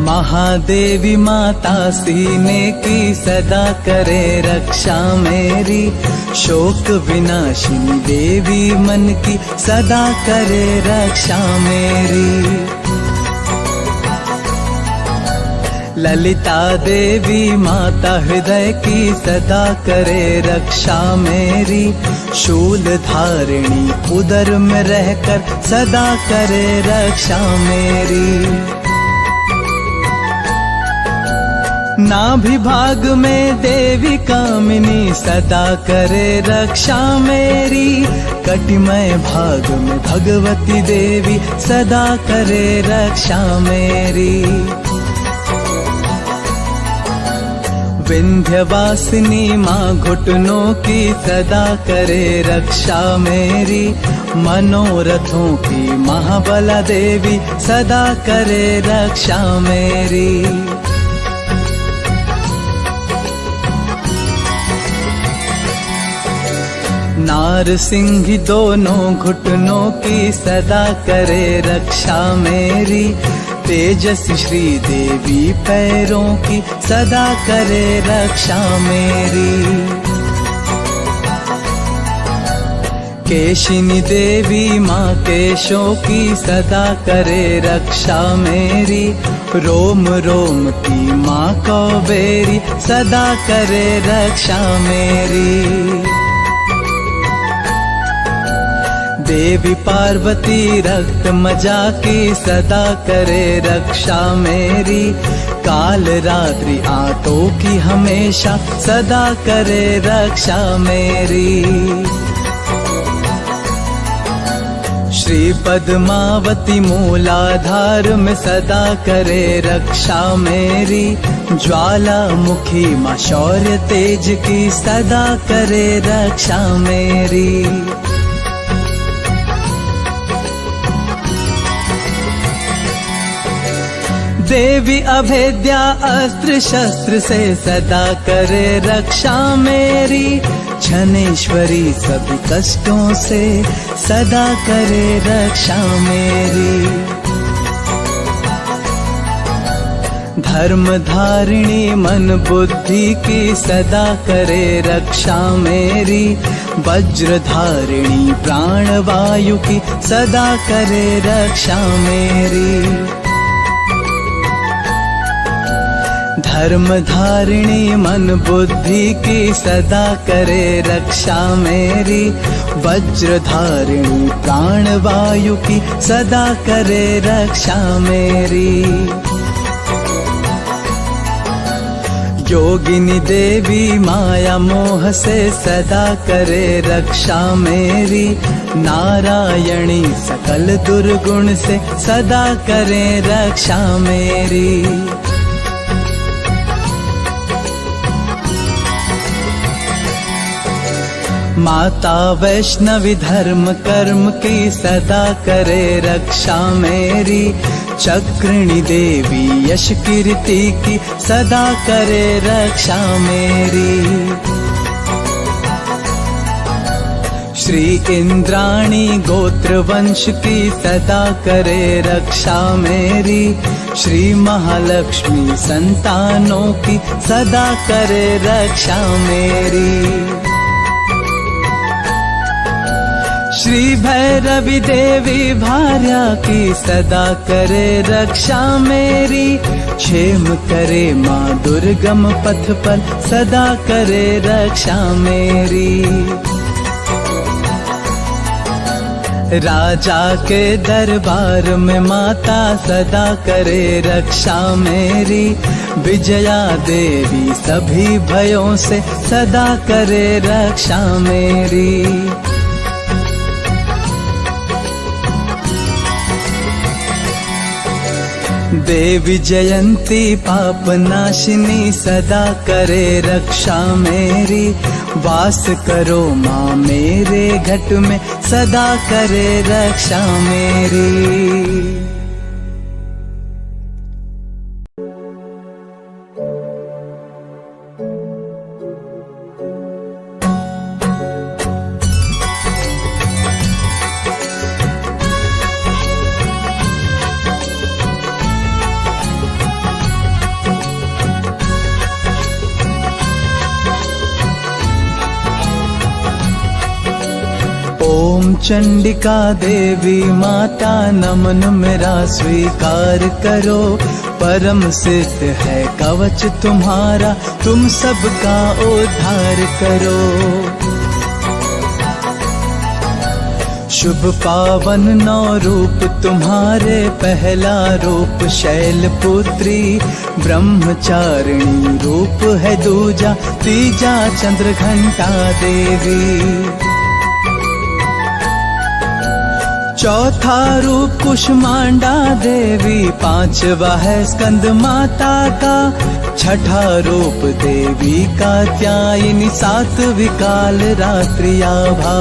[SPEAKER 1] महादेवी माता सीने की सदा करे रक्षा मेरी, शोक विनाशिनी देवी मन की सदा करे रक्षा मेरी। ललिता देवी माता हृदय की सदा करे रक्षा मेरी, शूल धारिणी उदर में रहकर सदा करे रक्षा मेरी। नाभि भाग में देवी कामिनी सदा करे रक्षा मेरी, कटिमय भाग में भगवती देवी सदा करे रक्षा मेरी। विंध्यवासिनी माँ घुटनों की सदा करे रक्षा मेरी, मनोरथों की महाबला देवी सदा करे रक्षा मेरी। नारसिंह दोनों घुटनों की सदा करे रक्षा मेरी, तेजस्वी श्री देवी पैरों की सदा करे रक्षा मेरी। केशिनी देवी माँ केशों की सदा करे रक्षा मेरी, रोम रोम की माँ कौबेरी सदा करे रक्षा मेरी। देवी पार्वती रक्त मजा की सदा करे रक्षा मेरी, काल रात्रि आतों की हमेशा सदा करे रक्षा मेरी। श्री पद्मावती मूलाधार में सदा करे रक्षा मेरी, ज्वालामुखी माँ शौर्य तेज की सदा करे रक्षा मेरी। देवी अभेद्या अस्त्र शस्त्र से सदा करे रक्षा मेरी, छनेश्वरी सभी कष्टों से सदा करे रक्षा मेरी। धर्म धारिणी मन बुद्धि की सदा करे रक्षा मेरी, वज्र धारिणी प्राण वायु की सदा करे रक्षा मेरी। धर्म धारिणी मन बुद्धि की सदा करे रक्षा मेरी, वज्र धारिणी प्राण वायु की सदा करे रक्षा मेरी। योगिनी देवी माया मोह से सदा करे रक्षा मेरी, नारायणी सकल दुर्गुण से सदा करे रक्षा मेरी। माता वैष्णवी धर्म कर्म की सदा करे रक्षा मेरी। चक्रिणी देवी यश कीर्ति की सदा करे रक्षा मेरी। श्री इंद्राणी गोत्र वंश की सदा करे रक्षा मेरी। श्री महालक्ष्मी संतानों की सदा करे रक्षा मेरी। श्री भैरवी देवी भार्या की सदा करे रक्षा मेरी। क्षेम करे माँ दुर्गम पथ पर सदा करे रक्षा मेरी। राजा के दरबार में माता सदा करे रक्षा मेरी। विजया देवी सभी भयों से सदा करे रक्षा मेरी। देवी जयंती पाप नाशिनी सदा करे रक्षा मेरी। वास करो माँ मेरे घट में सदा करे रक्षा मेरी। ओम चंडिका देवी माता नमन मेरा स्वीकार करो। परम सिद्ध है कवच तुम्हारा, तुम सबका उद्धार करो। शुभ पावन नौ रूप तुम्हारे, पहला रूप शैलपुत्री। ब्रह्मचारिणी रूप है दूजा, तीजा चंद्रघंटा देवी। चौथा रूप कुष्मांडा देवी, पांचवा है स्कंद माता का। छठा रूप देवी कात्यायनी, सातवीं काल रात्रि आभा।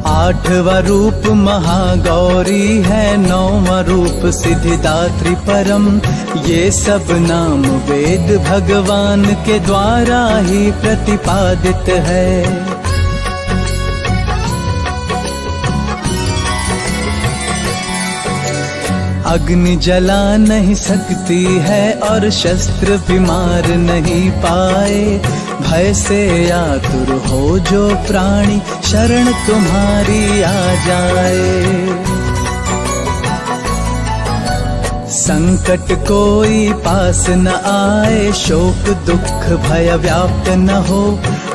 [SPEAKER 1] आठवां रूप महागौरी है, नौवां रूप सिद्धिदात्री परम। ये सब नाम वेद भगवान के द्वारा ही प्रतिपादित है। अग्नि जला नहीं सकती है और शस्त्र बीमार नहीं पाए। भय से आतुर हो जो प्राणी, शरण तुम्हारी आ जाए। संकट कोई पास न आए, शोक दुख भय व्याप्त न हो।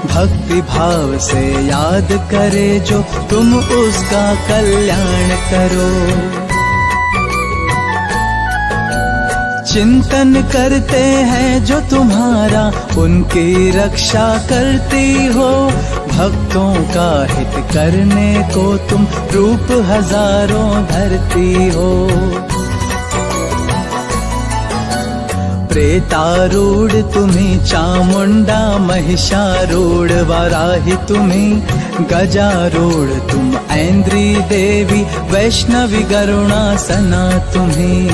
[SPEAKER 1] भक्ति भाव से याद करे जो, तुम उसका कल्याण करो। चिंतन करते हैं जो तुम्हारा, उनकी रक्षा करती हो। भक्तों का हित करने को तुम रूप हजारों धरती हो। प्रेतारूढ़ तुम्हीं चामुंडा, महिषारूढ़ वाराही तुम्हीं। गजारूढ़ तुम ऐन्द्री देवी, वैष्णवी गरुणासना तुम्हीं।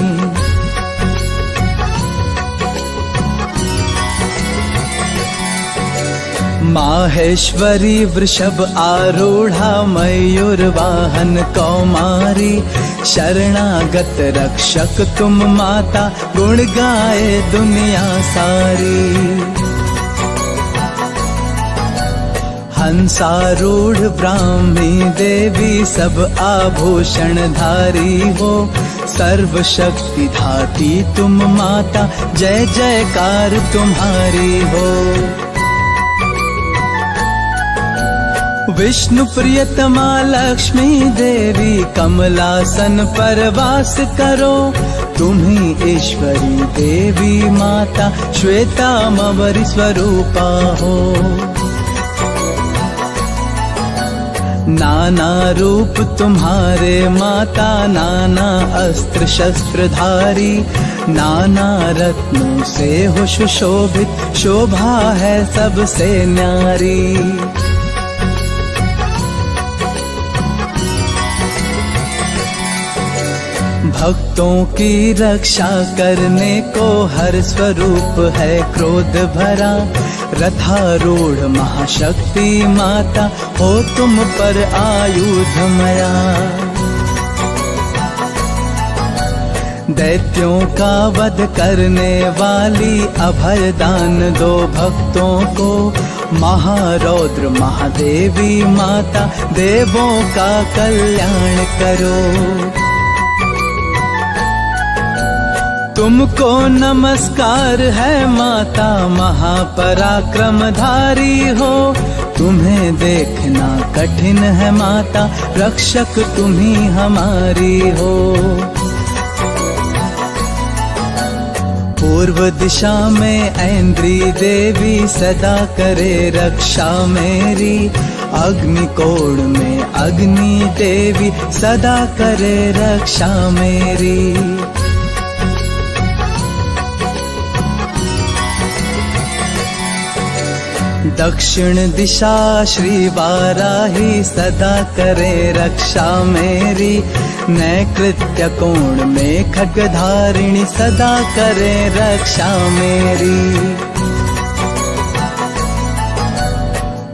[SPEAKER 1] माहेश्वरी वृषभ आरूढ़ा, मयूर वाहन कौमारी। शरणागत रक्षक तुम माता, गुण गाए दुनिया सारी। हंसारूढ़ ब्राह्मी देवी, सब आभूषण धारी हो। सर्व शक्ति धाती तुम माता, जय जयकार तुम्हारी हो। विष्णु प्रियतमा लक्ष्मी देवी, कमलासन पर वास करो। तुम्हीं ईश्वरी देवी माता, श्वेतांबरी स्वरूपा हो। नाना रूप तुम्हारे माता, नाना अस्त्र शस्त्र धारी। नाना रत्नों से हो सुशोभित, शोभा है सबसे न्यारी। भक्तों की रक्षा करने को हर स्वरूप है क्रोध भरा, रथारूढ़ महाशक्ति माता हो तुम पर आयुधमया। दैत्यों का वध करने वाली अभय दान दो भक्तों को, महारौद्र महादेवी माता देवों का कल्याण करो। तुमको नमस्कार है माता महापराक्रमधारी हो, तुम्हें देखना कठिन है माता, रक्षक तुम ही हमारी हो। पूर्व दिशा में ऐन्द्री देवी सदा करे रक्षा मेरी, अग्निकोण में अग्नि देवी सदा करे रक्षा मेरी। दक्षिण दिशा श्री वाराही सदा करे रक्षा मेरी, नैकृत्य कोण में खड्गधारिणी सदा करे रक्षा मेरी।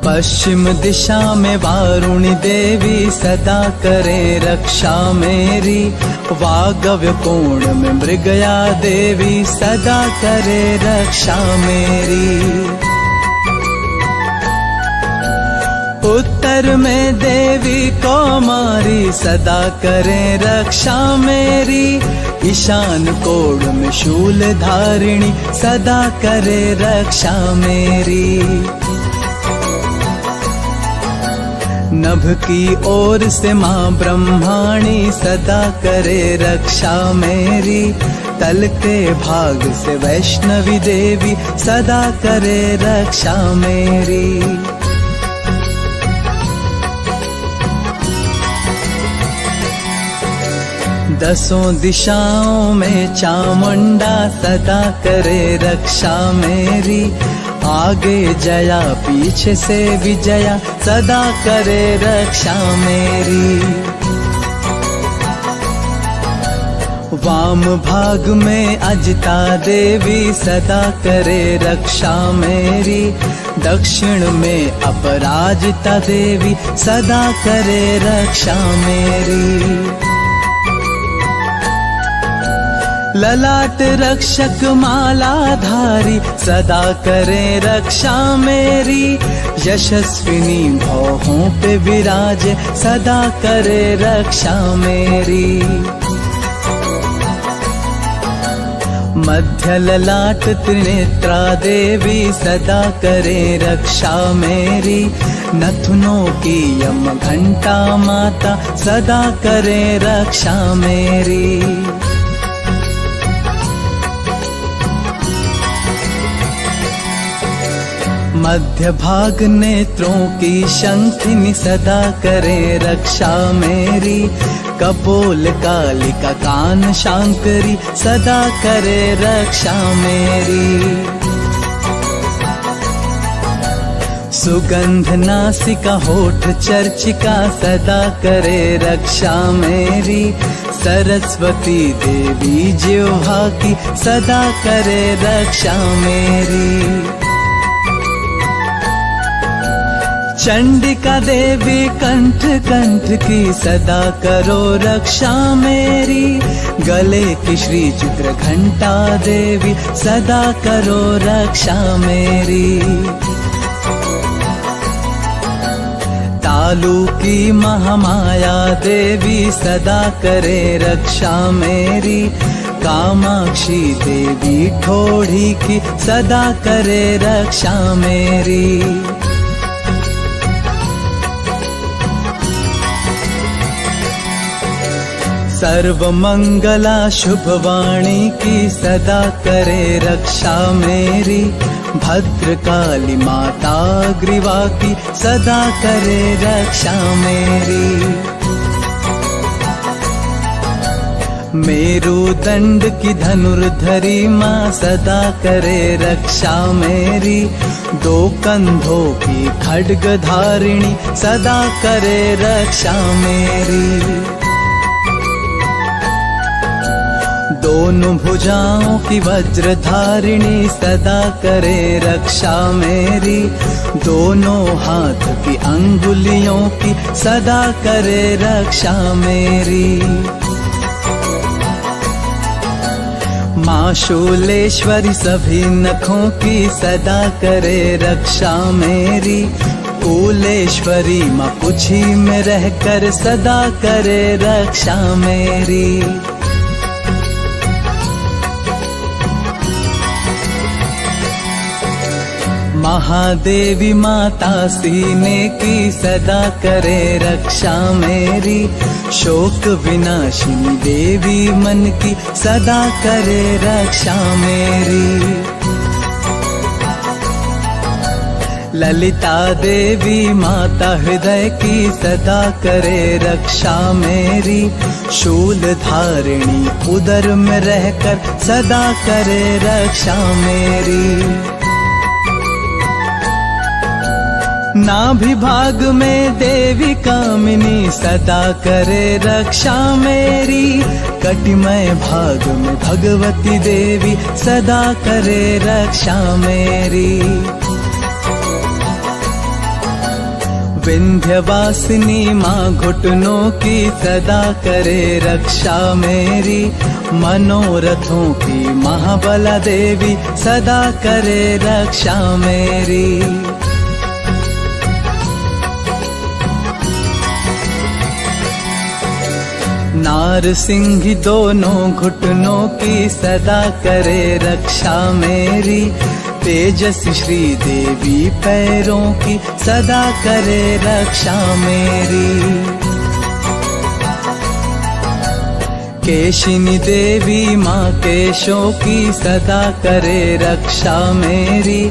[SPEAKER 1] पश्चिम दिशा में वारुणी देवी सदा करे रक्षा मेरी, वागव्य कोण में मृगया देवी सदा करे रक्षा मेरी। उत्तर में देवी कौमारी सदा करे रक्षा मेरी, ईशान कोण में शूल धारिणी सदा करे रक्षा मेरी। नभ की ओर से माँ ब्रह्माणी सदा करे रक्षा मेरी, तल के भाग से वैष्णवी देवी सदा करे रक्षा मेरी। दसों दिशाओं में चामुंडा सदा करे रक्षा मेरी, आगे जया पीछे से विजया सदा करे रक्षा मेरी। वाम भाग में अजिता देवी सदा करे रक्षा मेरी, दक्षिण में अपराजिता देवी सदा करे रक्षा मेरी। ललाट रक्षक मालाधारी सदा करे रक्षा मेरी, यशस्विनी भौहों पे विराजे सदा करे रक्षा मेरी। मध्य ललाट त्रिनेत्रा देवी सदा करे रक्षा मेरी, नथुनों की यम घंटा माता सदा करे रक्षा मेरी। मध्य भाग नेत्रों की शंखिनी सदा करे रक्षा मेरी, कपोल कालिका कान शांकरी सदा करे रक्षा मेरी। सुगंध नासिका होठ चर्चिका सदा करे रक्षा मेरी, सरस्वती देवी जिह्वा की सदा करे रक्षा मेरी। चंडिका देवी कंठ कंठ की सदा करो रक्षा मेरी, गले की श्री चित्र घंटा देवी सदा करो रक्षा मेरी। तालू की महामाया देवी सदा करे रक्षा मेरी, कामाक्षी देवी ठोड़ी की सदा करे रक्षा मेरी। सर्व मंगला शुभवाणी की सदा करे रक्षा मेरी, भद्रकाली माता ग्रीवा की सदा करे रक्षा मेरी। मेरुदंड की धनुर्धरी माँ सदा करे रक्षा मेरी। दो कंधों की खड्ग धारिणी सदा करे रक्षा मेरी। दोनों भुजाओं की वज्र धारिणी सदा करे रक्षा मेरी। दोनों हाथ की अंगुलियों की सदा करे रक्षा मेरी। माँ शूलेश्वरी सभी नखों की सदा करे रक्षा मेरी। कूलेश्वरी माँ कुछी में रहकर सदा करे रक्षा मेरी। महादेवी माता सीने की सदा करे रक्षा मेरी। शोक विनाशिनी देवी मन की सदा करे रक्षा मेरी। ललिता देवी माता हृदय की सदा करे रक्षा मेरी। शूल धारिणी उदर में रहकर सदा करे रक्षा मेरी। नाभि भाग में देवी कामिनी सदा करे रक्षा मेरी। कटिमय भाग में भगवती देवी सदा करे रक्षा मेरी। विंध्यवासिनी माँ घुटनों की सदा करे रक्षा मेरी। मनोरथों की महाबला देवी सदा करे रक्षा मेरी। नारसिंह दोनों घुटनों की सदा करे रक्षा मेरी। तेजस्वी श्री देवी पैरों की सदा करे रक्षा मेरी। केशिनी देवी माँ केशों की सदा करे रक्षा मेरी।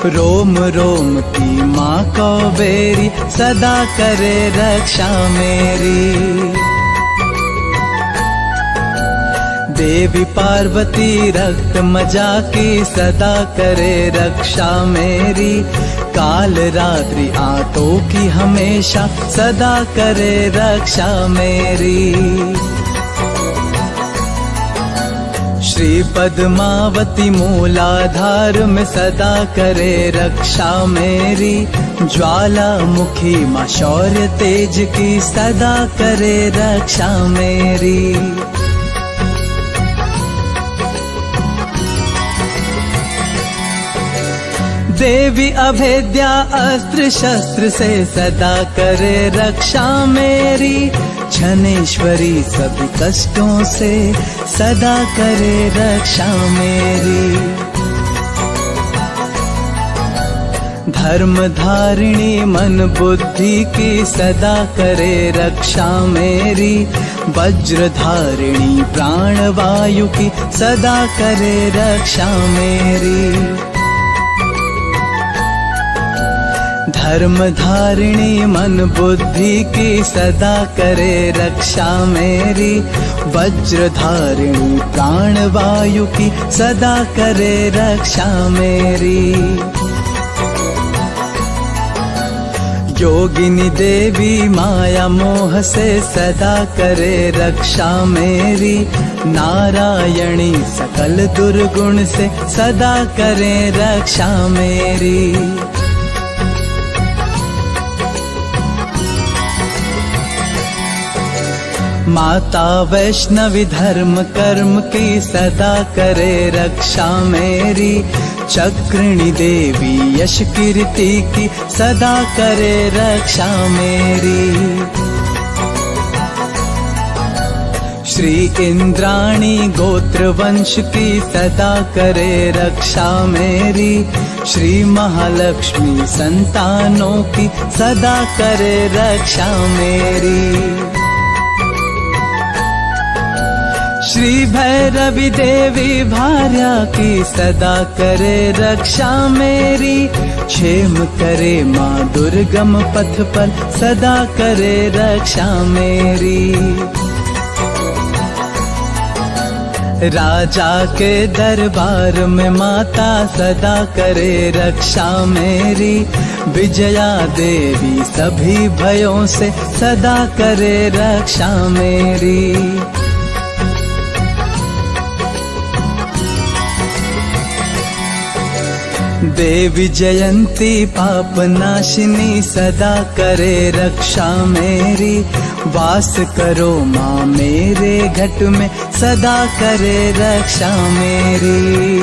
[SPEAKER 1] रोम रोम की माँ कौबेरी सदा करे रक्षा मेरी। देवी पार्वती रक्त मजा की सदा करे रक्षा मेरी। काल रात्रि आंतों की हमेशा सदा करे रक्षा मेरी। श्री पद्मावती मूलाधार में सदा करे रक्षा मेरी। ज्वालामुखी माँ शौर्य तेज की सदा करे रक्षा मेरी। देवी अभेद्या अस्त्र शस्त्र से सदा करे रक्षा मेरी। छनेश्वरी सभी कष्टों से सदा करे रक्षा मेरी। धर्म धारिणी मन बुद्धि की सदा करे रक्षा मेरी। वज्र धारिणी प्राण वायु की सदा करे रक्षा मेरी। धर्म धारिणी मन बुद्धि की सदा करे रक्षा मेरी। वज्र धारिणी प्राण वायु की सदा करे रक्षा मेरी। योगिनी देवी माया मोह से सदा करे रक्षा मेरी। नारायणी सकल दुर्गुण से सदा करे रक्षा मेरी। माता वैष्णवी धर्म कर्म की सदा करे रक्षा मेरी। चक्रिणी देवी यश कीर्ति की सदा करे रक्षा मेरी। श्री इंद्राणी गोत्र वंश की सदा करे रक्षा मेरी। श्री महालक्ष्मी संतानों की सदा करे रक्षा मेरी। श्री भैरवी देवी भार्या की सदा करे रक्षा मेरी। क्षेम करे माँ दुर्गम पथ पर सदा करे रक्षा मेरी। राजा के दरबार में माता सदा करे रक्षा मेरी। विजया देवी सभी भयों से सदा करे रक्षा मेरी। देवी जयंती पाप नाशिनी सदा करे रक्षा मेरी। वास करो माँ मेरे घट में सदा करे रक्षा मेरी।